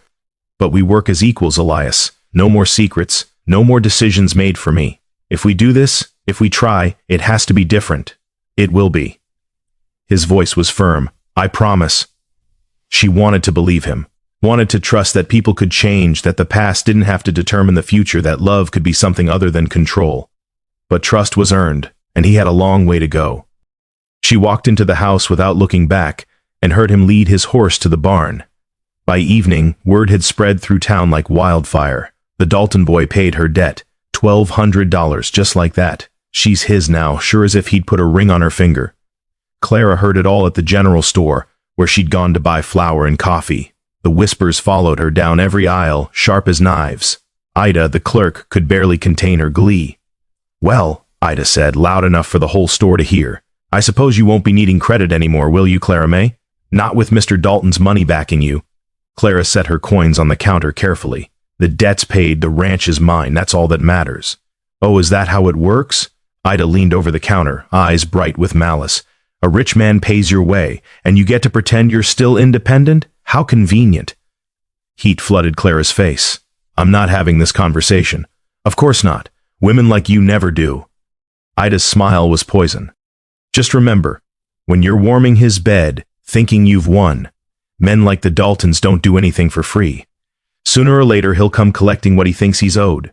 But we work as equals, Elias. No more secrets, no more decisions made for me. If we do this, if we try, it has to be different. It will be." His voice was firm. "I promise." She wanted to believe him, wanted to trust that people could change, that the past didn't have to determine the future, that love could be something other than control. But trust was earned, and he had a long way to go. She walked into the house without looking back, and heard him lead his horse to the barn. By evening, word had spread through town like wildfire. The Dalton boy paid her debt, $1,200, just like that. She's his now, sure as if he'd put a ring on her finger. Clara heard it all at the general store, where she'd gone to buy flour and coffee. The whispers followed her down every aisle, sharp as knives. Ida, the clerk, could barely contain her glee. "Well," Ida said, loud enough for the whole store to hear, I suppose you won't be needing credit anymore, will you, Clara May? Not with Mr. Dalton's money backing you. Clara set her coins on the counter carefully. The debt's paid, the ranch is mine, that's all that matters. Oh, is that how it works? Ida leaned over the counter, eyes bright with malice. A rich man pays your way, and you get to pretend you're still independent? How convenient. Heat flooded Clara's face. I'm not having this conversation. Of course not. Women like you never do. Ida's smile was poison. Just remember, when you're warming his bed, thinking you've won, men like the Daltons don't do anything for free. Sooner or later he'll come collecting what he thinks he's owed.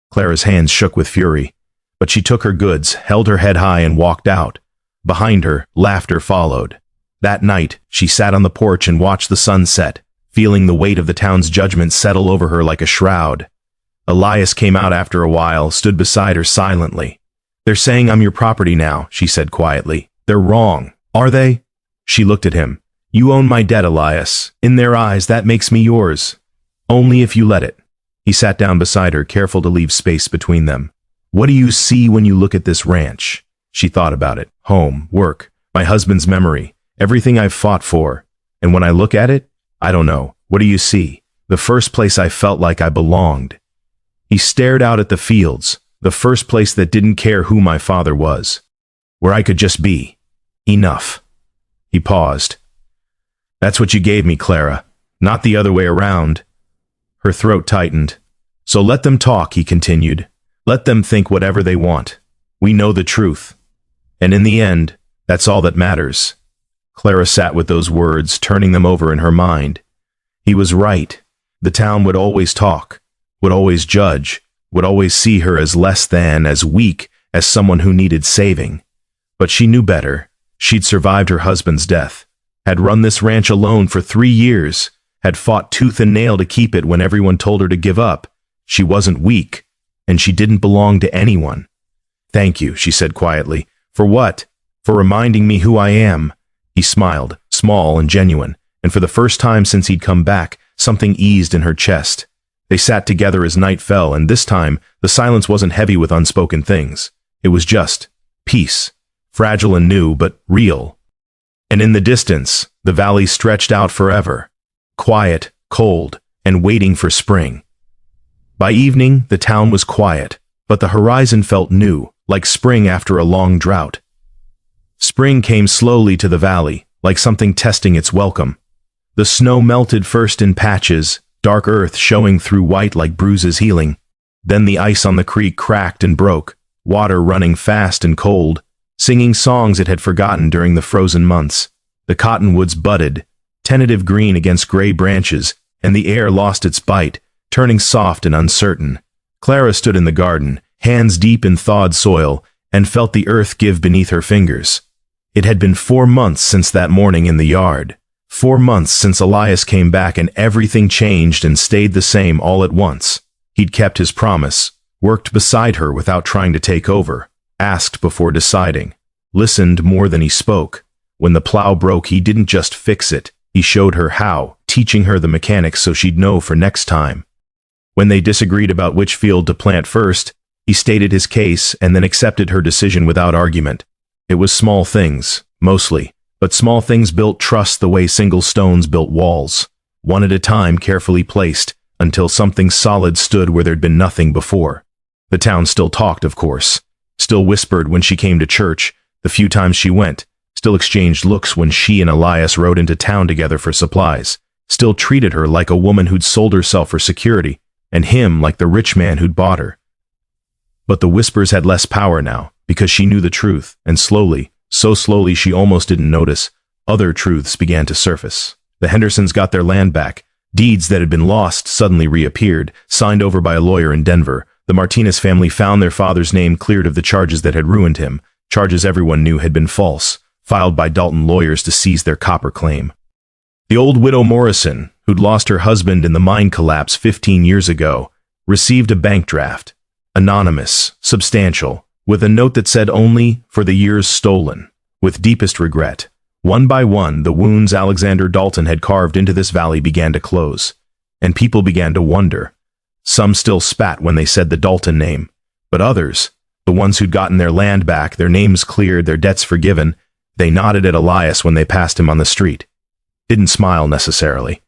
Clara's hands shook with fury, but she took her goods, held her head high, and walked out. Behind her, laughter followed. That night, she sat on the porch and watched the sun set, feeling the weight of the town's judgment settle over her like a shroud. Elias came out after a while, stood beside her silently. They're saying I'm your property now, she said quietly. They're wrong. Are they? She looked at him. You own my debt, Elias. In their eyes, that makes me yours. Only if you let it. He sat down beside her, careful to leave space between them. What do you see when you look at this ranch? She thought about it. Home, work, my husband's memory, everything I've fought for. And when I look at it, I don't know. What do you see? The first place I felt like I belonged. He stared out at the fields, the first place that didn't care who my father was. Where I could just be. Enough. He paused. That's what you gave me, Clara. Not the other way around. Her throat tightened. So let them talk, he continued. Let them think whatever they want. We know the truth. And in the end, that's all that matters. Clara sat with those words, turning them over in her mind. He was right. The town would always talk, would always judge, would always see her as less than, as weak, as someone who needed saving. But she knew better. She'd survived her husband's death, had run this ranch alone for 3 years, had fought tooth and nail to keep it when everyone told her to give up. She wasn't weak, and she didn't belong to anyone. Thank you, she said quietly. For what? For reminding me who I am. He smiled, small and genuine, and for the first time since he'd come back, something eased in her chest. They sat together as night fell, and this time, the silence wasn't heavy with unspoken things. It was just peace, fragile and new, but real. And in the distance, the valley stretched out forever, quiet, cold, and waiting for spring. By evening, the town was quiet, but the horizon felt new, like spring after a long drought. Spring came slowly to the valley, like something testing its welcome. The snow melted first in patches, dark earth showing through white like bruises healing. Then the ice on the creek cracked and broke, water running fast and cold, singing songs it had forgotten during the frozen months. The cottonwoods budded, tentative green against gray branches, and the air lost its bite, turning soft and uncertain. Clara stood in the garden, hands deep in thawed soil, and felt the earth give beneath her fingers. It had been 4 months since that morning in the yard. 4 months since Elias came back and everything changed and stayed the same all at once. He'd kept his promise, worked beside her without trying to take over, asked before deciding, listened more than he spoke. When the plow broke, he didn't just fix it, he showed her how, teaching her the mechanics so she'd know for next time. When they disagreed about which field to plant first, he stated his case and then accepted her decision without argument. It was small things, mostly, but small things built trust the way single stones built walls, one at a time carefully placed, until something solid stood where there'd been nothing before. The town still talked, of course, still whispered when she came to church, the few times she went, still exchanged looks when she and Elias rode into town together for supplies, still treated her like a woman who'd sold herself for security, and him like the rich man who'd bought her. But the whispers had less power now, because she knew the truth, and slowly, so slowly she almost didn't notice, other truths began to surface. The Hendersons got their land back. Deeds that had been lost suddenly reappeared, signed over by a lawyer in Denver. The Martinez family found their father's name cleared of the charges that had ruined him, charges everyone knew had been false, filed by Dalton lawyers to seize their copper claim. The old widow Morrison, who'd lost her husband in the mine collapse 15 years ago, received a bank draft, anonymous, substantial, with a note that said only, for the years stolen. With deepest regret, one by one, the wounds Alexander Dalton had carved into this valley began to close, and people began to wonder. Some still spat when they said the Dalton name, but others, The ones who'd gotten their land back, their names cleared, their debts forgiven. They nodded at Elias when they passed him on the street. Didn't smile necessarily,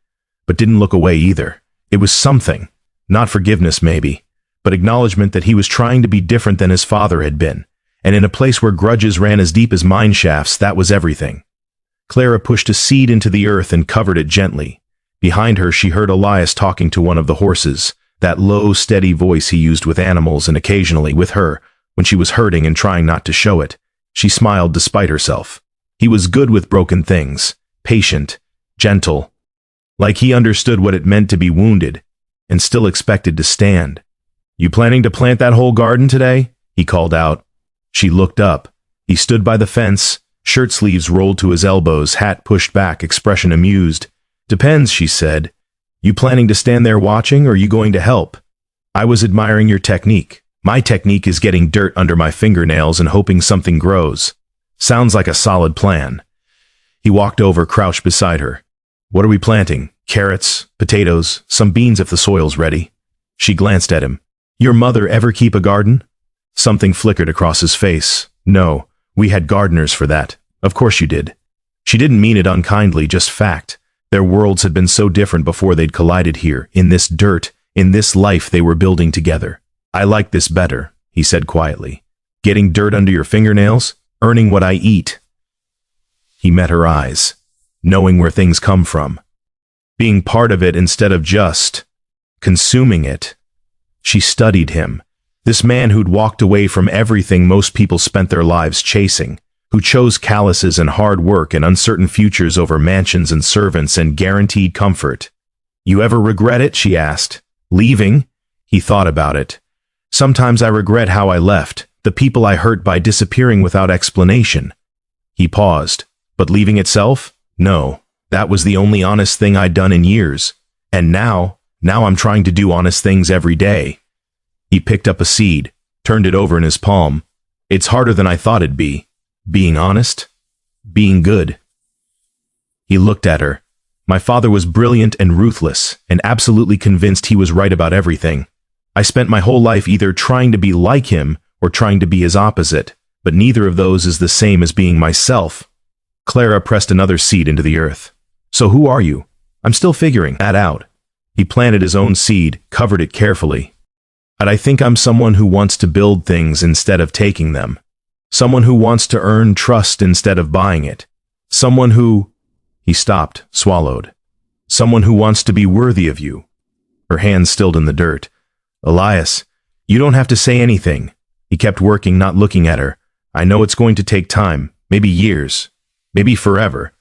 but didn't look away either. It was something. Not forgiveness, maybe, but acknowledgement that he was trying to be different than his father had been. And in a place where grudges ran as deep as mine shafts, that was everything. Clara pushed a seed into the earth and covered it gently. Behind her, she heard Elias talking to one of the horses, that low, steady voice he used with animals and occasionally with her, when she was hurting and trying not to show it. She smiled despite herself. He was good with broken things, patient, gentle, like he understood what it meant to be wounded, and still expected to stand. "You planning to plant that whole garden today?" he called out. She looked up. He stood by the fence, shirt sleeves rolled to his elbows, hat pushed back, expression amused. "Depends," she said. "You planning to stand there watching, or you going to help?" "I was admiring your technique. My technique is getting dirt under my fingernails and hoping something grows." "Sounds like a solid plan." He walked over, crouched beside her. "What are we planting? Carrots, potatoes, some beans if the soil's ready." She glanced at him. "Your mother ever keep a garden?" Something flickered across his face. "No, we had gardeners for that." "Of course you did." She didn't mean it unkindly, just fact. Their worlds had been so different before they'd collided here, in this dirt, in this life they were building together. "I like this better," he said quietly. "Getting dirt under your fingernails, earning what I eat." He met her eyes, knowing where things come from. Being part of it instead of just consuming it. She studied him. This man who'd walked away from everything most people spent their lives chasing, who chose calluses and hard work and uncertain futures over mansions and servants and guaranteed comfort. "You ever regret it?" she asked. "Leaving?" He thought about it. "Sometimes I regret how I left, the people I hurt by disappearing without explanation." He paused. "But leaving itself? No. That was the only honest thing I'd done in years. And now I'm trying to do honest things every day." He picked up a seed, turned it over in his palm. "It's harder than I thought it'd be. Being honest. Being good." He looked at her. "My father was brilliant and ruthless, and absolutely convinced he was right about everything. I spent my whole life either trying to be like him or trying to be his opposite, but neither of those is the same as being myself." Clara pressed another seed into the earth. "So who are you?" "I'm still figuring that out." He planted his own seed, covered it carefully. "I think I'm someone who wants to build things instead of taking them. Someone who wants to earn trust instead of buying it. Someone who—" He stopped, swallowed. "Someone who wants to be worthy of you." Her hands stilled in the dirt. "Elias, you don't have to say anything." He kept working, not looking at her. "I know it's going to take time, maybe years, maybe forever.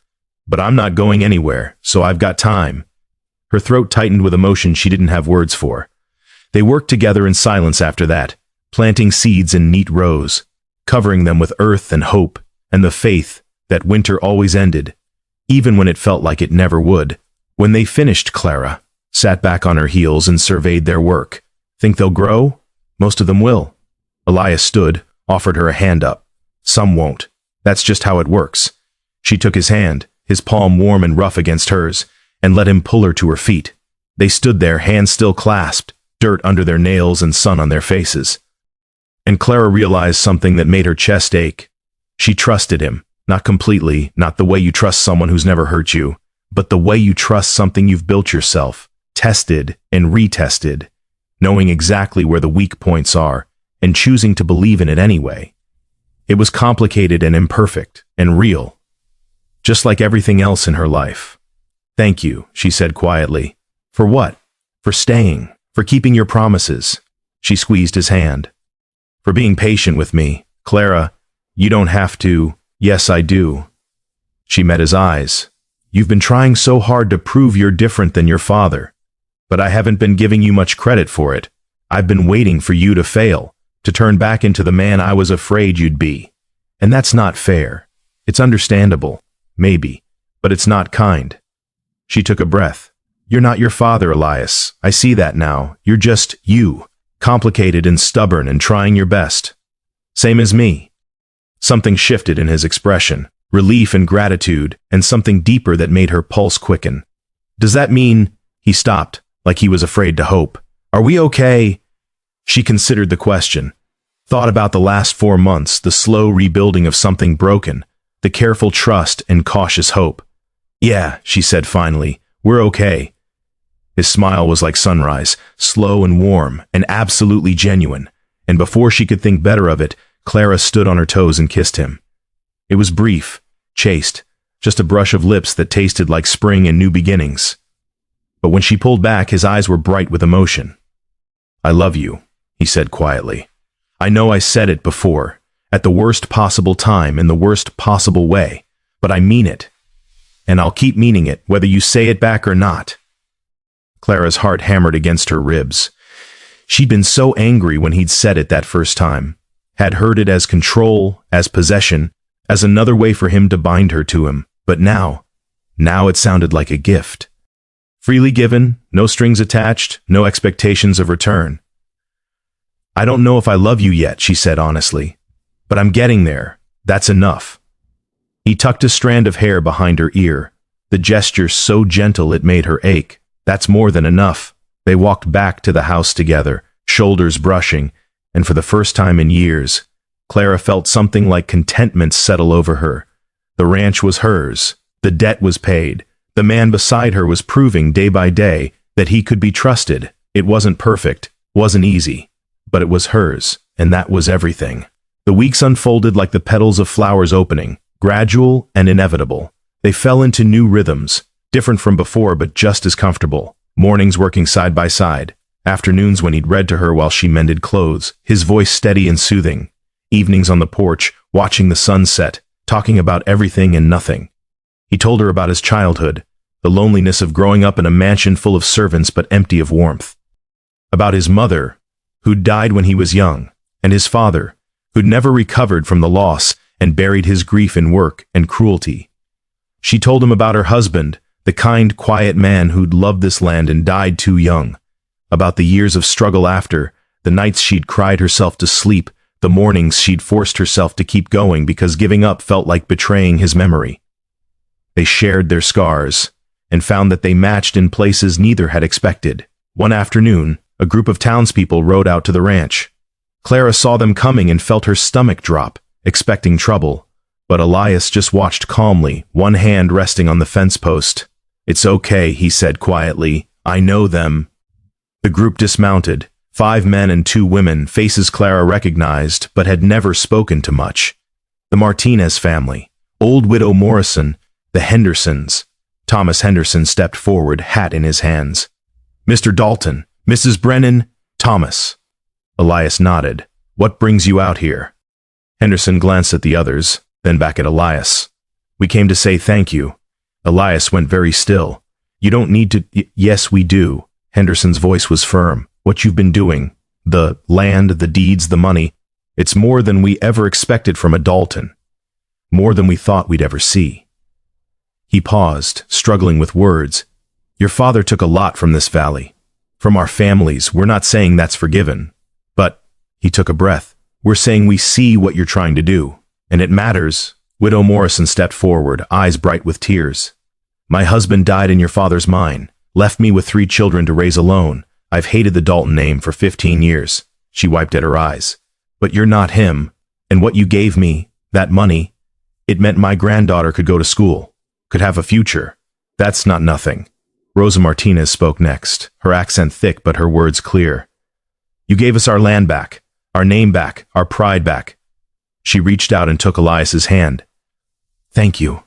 But I'm not going anywhere, so I've got time." Her throat tightened with emotion she didn't have words for. They worked together in silence after that, planting seeds in neat rows, covering them with earth and hope, and the faith that winter always ended, even when it felt like it never would. When they finished, Clara sat back on her heels and surveyed their work. "Think they'll grow? Most of them will." Elias stood, offered her a hand up. "Some won't. That's just how it works." She took his hand, his palm warm and rough against hers, and let him pull her to her feet. They stood there, hands still clasped, dirt under their nails and sun on their faces. And Clara realized something that made her chest ache. She trusted him, not completely, not the way you trust someone who's never hurt you, but the way you trust something you've built yourself, tested and retested, knowing exactly where the weak points are, and choosing to believe in it anyway. It was complicated and imperfect, and real, just like everything else in her life. "Thank you," she said quietly. "For what?" "For staying, for keeping your promises." She squeezed his hand. "For being patient with me. Clara, you don't have to." "Yes, I do." She met his eyes. "You've been trying so hard to prove you're different than your father, but I haven't been giving you much credit for it. I've been waiting for you to fail, to turn back into the man I was afraid you'd be. And that's not fair. It's understandable, maybe, but it's not kind." She took a breath. "You're not your father, Elias. I see that now. You're just you, complicated and stubborn and trying your best. Same as me." Something shifted in his expression, relief and gratitude, and something deeper that made her pulse quicken. "Does that mean—" He stopped, like he was afraid to hope. "Are we okay?" She considered the question. Thought about the last 4 months, the slow rebuilding of something broken, the careful trust and cautious hope. Yeah, she said finally, we're okay. His smile was like sunrise, slow and warm, and absolutely genuine, and before she could think better of it, Clara stood on her toes and kissed him. It was brief, chaste, just a brush of lips that tasted like spring and new beginnings. But when she pulled back, his eyes were bright with emotion. I love you, he said quietly. I know I said it before, at the worst possible time in the worst possible way, but I mean it. And I'll keep meaning it, whether you say it back or not. Clara's heart hammered against her ribs. She'd been so angry when he'd said it that first time, had heard it as control, as possession, as another way for him to bind her to him, but now it sounded like a gift. Freely given, no strings attached, no expectations of return. I don't know if I love you yet, she said honestly, but I'm getting there. That's enough. He tucked a strand of hair behind her ear, the gesture so gentle it made her ache. That's more than enough. They walked back to the house together, shoulders brushing, and for the first time in years, Clara felt something like contentment settle over her. The ranch was hers, the debt was paid, the man beside her was proving day by day that he could be trusted. It wasn't perfect, wasn't easy, but it was hers, and that was everything. The weeks unfolded like the petals of flowers opening, gradual and inevitable. They fell into new rhythms, different from before but just as comfortable. Mornings working side by side, afternoons when he'd read to her while she mended clothes, his voice steady and soothing. Evenings on the porch, watching the sun set, talking about everything and nothing. He told her about his childhood, the loneliness of growing up in a mansion full of servants but empty of warmth. About his mother, who'd died when he was young, and his father, who'd never recovered from the loss and buried his grief in work and cruelty. She told him about her husband, the kind, quiet man who'd loved this land and died too young. About the years of struggle after, the nights she'd cried herself to sleep, the mornings she'd forced herself to keep going because giving up felt like betraying his memory. They shared their scars, and found that they matched in places neither had expected. One afternoon, a group of townspeople rode out to the ranch. Clara saw them coming and felt her stomach drop, expecting trouble. But Elias just watched calmly, one hand resting on the fence post. It's okay, he said quietly. I know them. The group dismounted. 5 men and 2 women, faces Clara recognized, but had never spoken to much. The Martinez family, old widow Morrison, the Hendersons. Thomas Henderson stepped forward, hat in his hands. Mr. Dalton, Mrs. Brennan, Thomas. Elias nodded. What brings you out here? Henderson glanced at the others, then back at Elias. We came to say thank you. Elias went very still. You don't need to. Yes, we do. Henderson's voice was firm. What you've been doing, the land, the deeds, the money, it's more than we ever expected from a Dalton. More than we thought we'd ever see. He paused, struggling with words. Your father took a lot from this valley. From our families, we're not saying that's forgiven. But, he took a breath, we're saying we see what you're trying to do. And it matters. Widow Morrison stepped forward, eyes bright with tears. My husband died in your father's mine, left me with 3 children to raise alone. I've hated the Dalton name for 15 years. She wiped at her eyes. But you're not him. And what you gave me, that money, it meant my granddaughter could go to school, could have a future. That's not nothing. Rosa Martinez spoke next, her accent thick but her words clear. You gave us our land back, our name back, our pride back. She reached out and took Elias's hand. Thank you.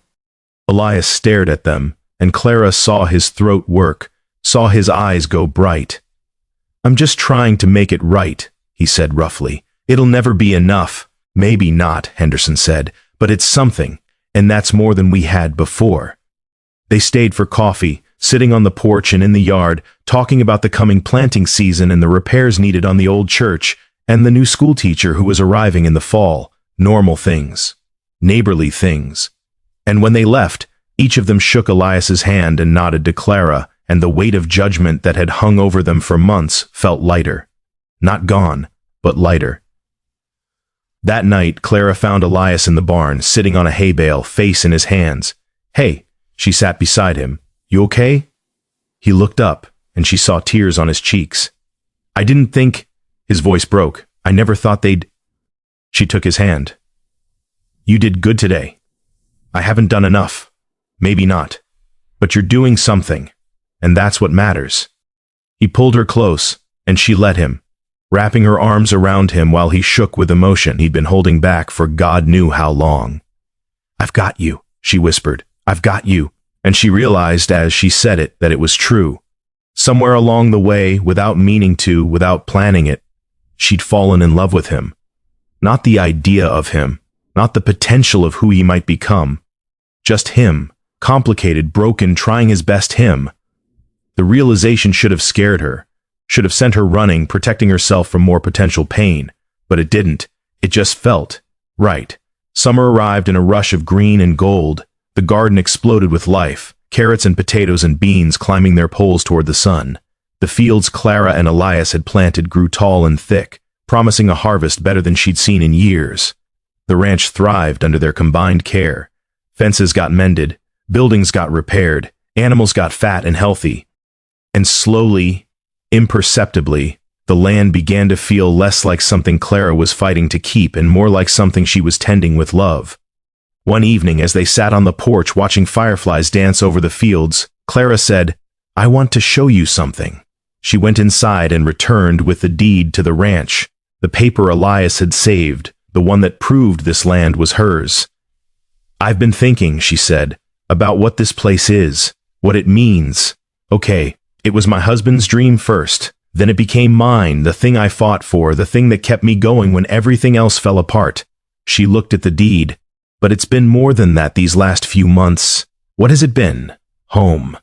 Elias stared at them, and Clara saw his throat work, saw his eyes go bright. I'm just trying to make it right, he said roughly. It'll never be enough. Maybe not, Henderson said, but it's something, and that's more than we had before. They stayed for coffee, sitting on the porch and in the yard, talking about the coming planting season and the repairs needed on the old church, and the new schoolteacher who was arriving in the fall. Normal things. Neighborly things. And when they left, each of them shook Elias's hand and nodded to Clara, and the weight of judgment that had hung over them for months felt lighter. Not gone, but lighter. That night, Clara found Elias in the barn, sitting on a hay bale, face in his hands. Hey, she sat beside him. You okay? He looked up, and she saw tears on his cheeks. I didn't think... His voice broke. I never thought they'd... She took his hand. You did good today. I haven't done enough. Maybe not. But you're doing something, and that's what matters. He pulled her close, and she let him, wrapping her arms around him while he shook with emotion he'd been holding back for God knew how long. I've got you, she whispered. I've got you. And she realized as she said it that it was true. Somewhere along the way, without meaning to, without planning it, she'd fallen in love with him. Not the idea of him, not the potential of who he might become. Just him, complicated, broken, trying his best him. The realization should have scared her, should have sent her running, protecting herself from more potential pain. But it didn't. It just felt right. Summer arrived in a rush of green and gold. The garden exploded with life, carrots and potatoes and beans climbing their poles toward the sun. The fields Clara and Elias had planted grew tall and thick, promising a harvest better than she'd seen in years. The ranch thrived under their combined care. Fences got mended, buildings got repaired, animals got fat and healthy. And slowly, imperceptibly, the land began to feel less like something Clara was fighting to keep and more like something she was tending with love. One evening, as they sat on the porch watching fireflies dance over the fields, Clara said, I want to show you something. She went inside and returned with the deed to the ranch, the paper Elias had saved, the one that proved this land was hers. I've been thinking, she said, about what this place is, what it means. Okay, it was my husband's dream first, then it became mine, the thing I fought for, the thing that kept me going when everything else fell apart. She looked at the deed. But it's been more than that these last few months. What has it been? Home.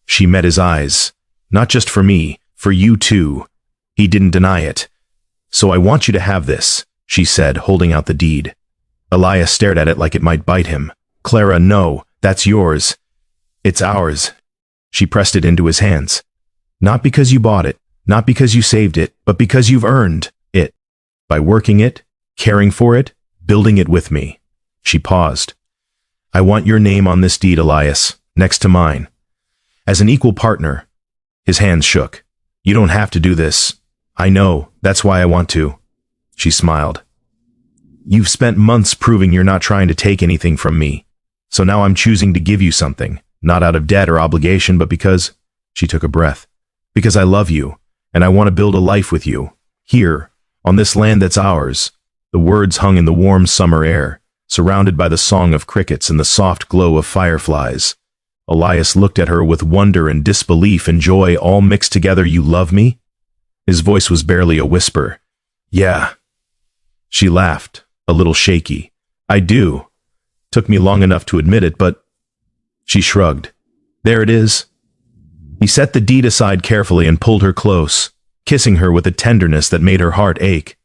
She met his eyes. Not just for me, for you too. He didn't deny it. So I want you to have this, she said, holding out the deed. Elias stared at it like it might bite him. Clara, no, that's yours. It's ours. She pressed it into his hands. Not because you bought it, not because you saved it, but because you've earned it. By working it, caring for it, building it with me. She paused. I want your name on this deed, Elias, next to mine. As an equal partner. His hands shook. You don't have to do this. I know, that's why I want to. She smiled. You've spent months proving you're not trying to take anything from me. So now I'm choosing to give you something, not out of debt or obligation, but because, she took a breath, because I love you, and I want to build a life with you. Here, on this land that's ours. The words hung in the warm summer air, surrounded by the song of crickets and the soft glow of fireflies. Elias looked at her with wonder and disbelief and joy all mixed together. You love me? His voice was barely a whisper. Yeah. She laughed, a little shaky. I do. Took me long enough to admit it, but... She shrugged. There it is. He set the deed aside carefully and pulled her close, kissing her with a tenderness that made her heart ache.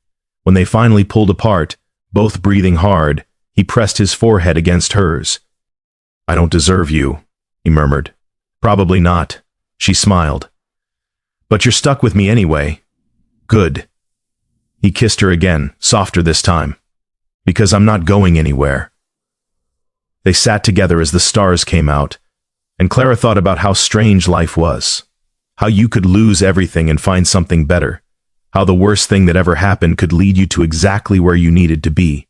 When they finally pulled apart, both breathing hard, he pressed his forehead against hers. I don't deserve you, he murmured. Probably not, she smiled. But you're stuck with me anyway. Good. He kissed her again, softer this time. Because I'm not going anywhere. They sat together as the stars came out, and Clara thought about how strange life was. How you could lose everything and find something better. How the worst thing that ever happened could lead you to exactly where you needed to be.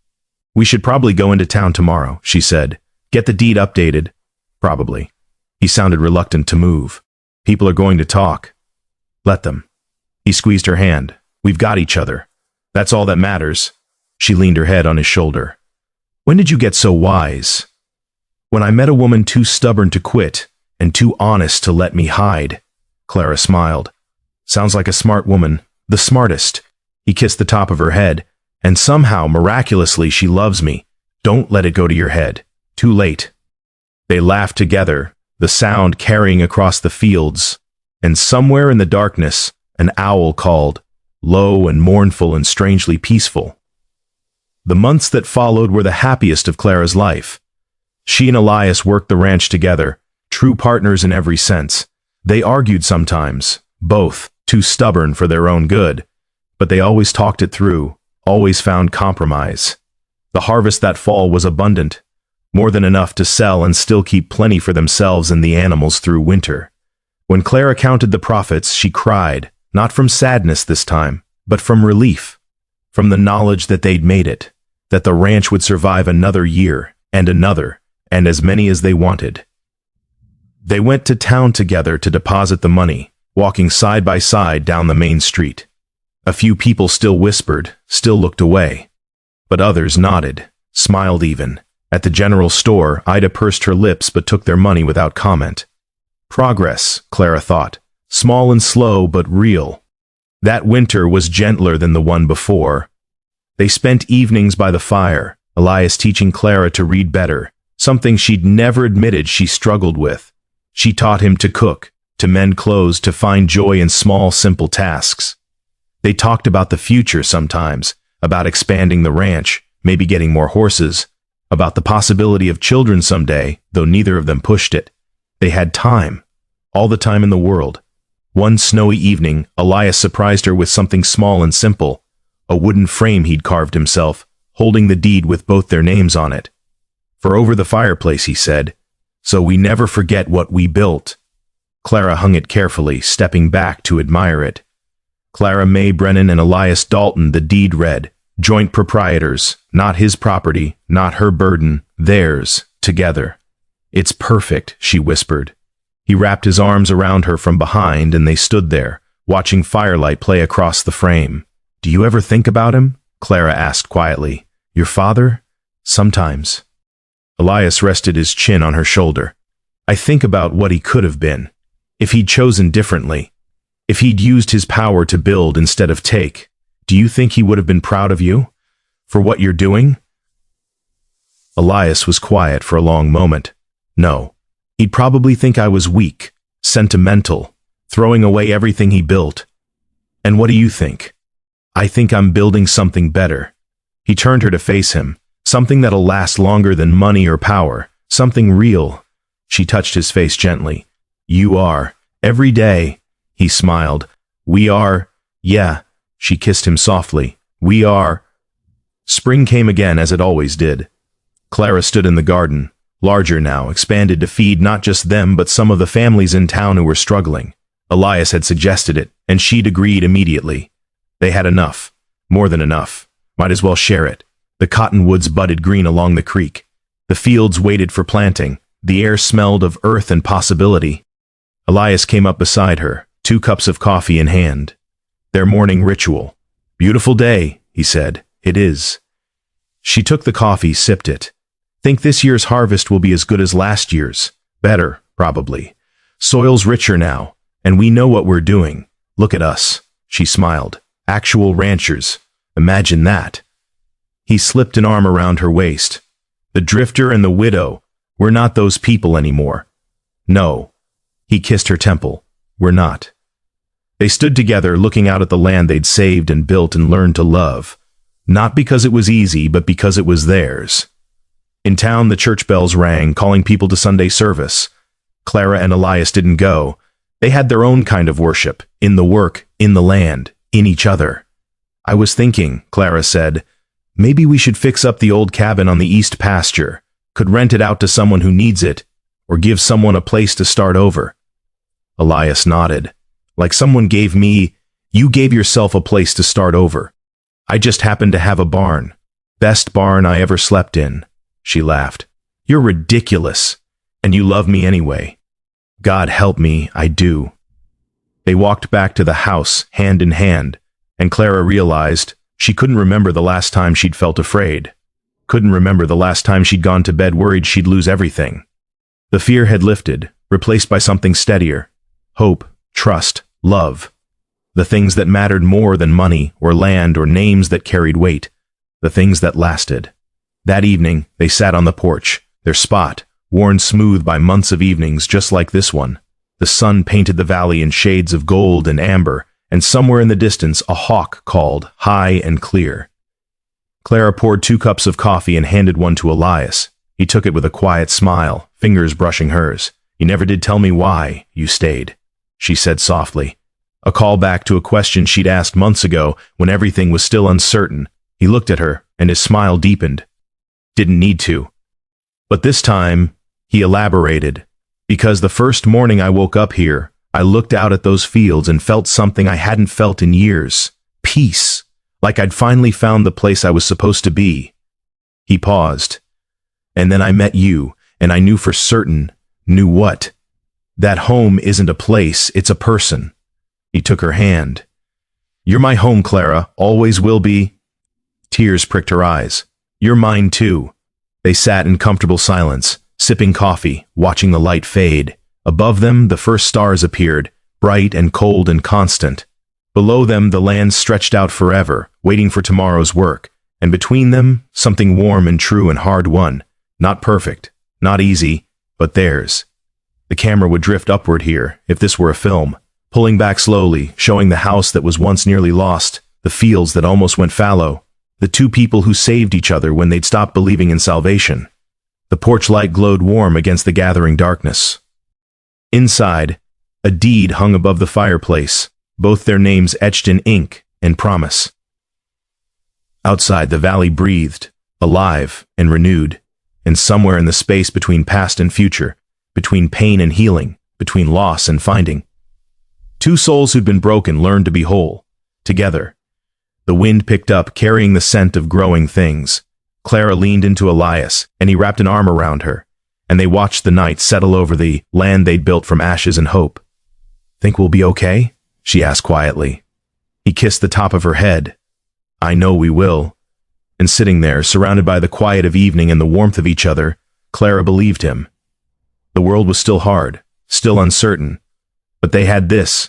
We should probably go into town tomorrow, she said. Get the deed updated. Probably. He sounded reluctant to move. People are going to talk. Let them. He squeezed her hand. We've got each other. That's all that matters. She leaned her head on his shoulder. When did you get so wise? When I met a woman too stubborn to quit and too honest to let me hide. Clara smiled. Sounds like a smart woman. The smartest. He kissed the top of her head. And somehow, miraculously, she loves me. Don't let it go to your head. Too late. They laughed together, the sound carrying across the fields. And somewhere in the darkness, an owl called, low and mournful and strangely peaceful. The months that followed were the happiest of Clara's life. She and Elias worked the ranch together, true partners in every sense. They argued sometimes, both, too stubborn for their own good. But they always talked it through, always found compromise. The harvest that fall was abundant, more than enough to sell and still keep plenty for themselves and the animals through winter. When Clara counted the profits, she cried, not from sadness this time, but from relief. from the knowledge that they'd made it, that the ranch would survive another year, and another, and as many as they wanted. They went to town together to deposit the money, walking side by side down the main street. A few people still whispered, still looked away. But others nodded, smiled even. At the general store, Ida pursed her lips but took their money without comment. Progress, Clara thought. Small and slow, but real. That winter was gentler than the one before. They spent evenings by the fire, Elias teaching Clara to read better, something she'd never admitted she struggled with. She taught him to cook, to mend clothes, to find joy in small, simple tasks. They talked about the future sometimes, about expanding the ranch, maybe getting more horses, about the possibility of children someday, though neither of them pushed it. They had time, all the time in the world. One snowy evening, Elias surprised her with something small and simple, a wooden frame he'd carved himself, holding the deed with both their names on it. For over the fireplace, he said, so we never forget what we built. Clara hung it carefully, stepping back to admire it. Clara May Brennan and Elias Dalton, the deed read, joint proprietors, not his property, not her burden, theirs, together. It's perfect, she whispered. He wrapped his arms around her from behind and they stood there, watching firelight play across the frame. Do you ever think about him? Clara asked quietly. Your father? Sometimes. Elias rested his chin on her shoulder. I think about what he could have been. If he'd chosen differently. If he'd used his power to build instead of take. Do you think he would have been proud of you? For what you're doing? Elias was quiet for a long moment. No. He'd probably think I was weak, sentimental, throwing away everything he built. And what do you think? I think I'm building something better. He turned her to face him, something that'll last longer than money or power, something real. She touched his face gently. You are. Every day. He smiled. We are. Yeah. She kissed him softly. We are. Spring came again as it always did. Clara stood in the garden, larger now, expanded to feed not just them but some of the families in town who were struggling. Elias had suggested it, and she'd agreed immediately. They had enough. More than enough. Might as well share it. The cottonwoods budded green along the creek. The fields waited for planting. The air smelled of earth and possibility. Elias came up beside her, 2 cups of coffee in hand. Their morning ritual. Beautiful day, he said. It is. She took the coffee, sipped it. Think this year's harvest will be as good as last year's. Better, probably. Soil's richer now, and we know what we're doing. Look at us. She smiled. Actual ranchers. Imagine that. He slipped an arm around her waist. The drifter and the widow. We're not those people anymore. No. He kissed her temple. We're not. They stood together looking out at the land they'd saved and built and learned to love. Not because it was easy, but because it was theirs. In town, the church bells rang, calling people to Sunday service. Clara and Elias didn't go. They had their own kind of worship, in the work, in the land, in each other. I was thinking, Clara said, maybe we should fix up the old cabin on the east pasture, could rent it out to someone who needs it, or give someone a place to start over. Elias nodded. Like someone gave me, you gave yourself a place to start over. I just happened to have a barn. Best barn I ever slept in. She laughed. You're ridiculous. And you love me anyway. God help me, I do. They walked back to the house, hand in hand, and Clara realized she couldn't remember the last time she'd felt afraid. Couldn't remember the last time she'd gone to bed worried she'd lose everything. The fear had lifted, replaced by something steadier. Hope, trust, love. The things that mattered more than money or land or names that carried weight. The things that lasted. That evening, they sat on the porch, their spot, worn smooth by months of evenings just like this one. The sun painted the valley in shades of gold and amber, and somewhere in the distance a hawk called, high and clear. Clara poured 2 cups of coffee and handed one to Elias. He took it with a quiet smile, fingers brushing hers. You never did tell me why you stayed, she said softly. A callback to a question she'd asked months ago when everything was still uncertain. He looked at her, and his smile deepened. Didn't need to. But this time, he elaborated. Because the first morning I woke up here, I looked out at those fields and felt something I hadn't felt in years. Peace. Like I'd finally found the place I was supposed to be. He paused. And then I met you, and I knew for certain. Knew what? That home isn't a place, it's a person. He took her hand. You're my home, Clara, always will be. Tears pricked her eyes. You're mine too. They sat in comfortable silence, sipping coffee, watching the light fade. Above them, the first stars appeared, bright and cold and constant. Below them, the land stretched out forever, waiting for tomorrow's work. And between them, something warm and true and hard won. Not perfect, not easy, but theirs. The camera would drift upward here, if this were a film, pulling back slowly, showing the house that was once nearly lost, the fields that almost went fallow, the two people who saved each other when they'd stopped believing in salvation. The porch light glowed warm against the gathering darkness. Inside, a deed hung above the fireplace, both their names etched in ink and promise. Outside, the valley breathed, alive and renewed, and somewhere in the space between past and future, between pain and healing, between loss and finding, two souls who'd been broken learned to be whole, together. The wind picked up, carrying the scent of growing things. Clara leaned into Elias, and he wrapped an arm around her, and they watched the night settle over the land they'd built from ashes and hope. Think we'll be okay? She asked quietly. He kissed the top of her head. I know we will. And sitting there, surrounded by the quiet of evening and the warmth of each other, Clara believed him. The world was still hard, still uncertain, but they had this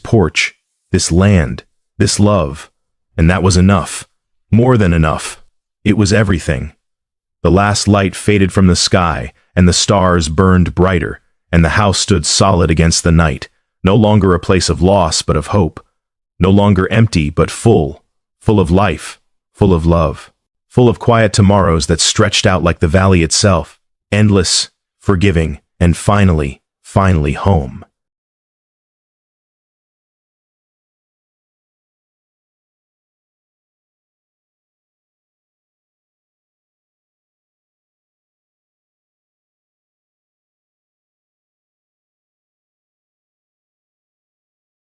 porch, this land, this love, and that was enough, more than enough. It was everything. The last light faded from the sky, and the stars burned brighter, and the house stood solid against the night, no longer a place of loss but of hope, no longer empty but full of life, full of love, full of quiet tomorrows that stretched out like the valley itself, endless, forgiving, and finally home.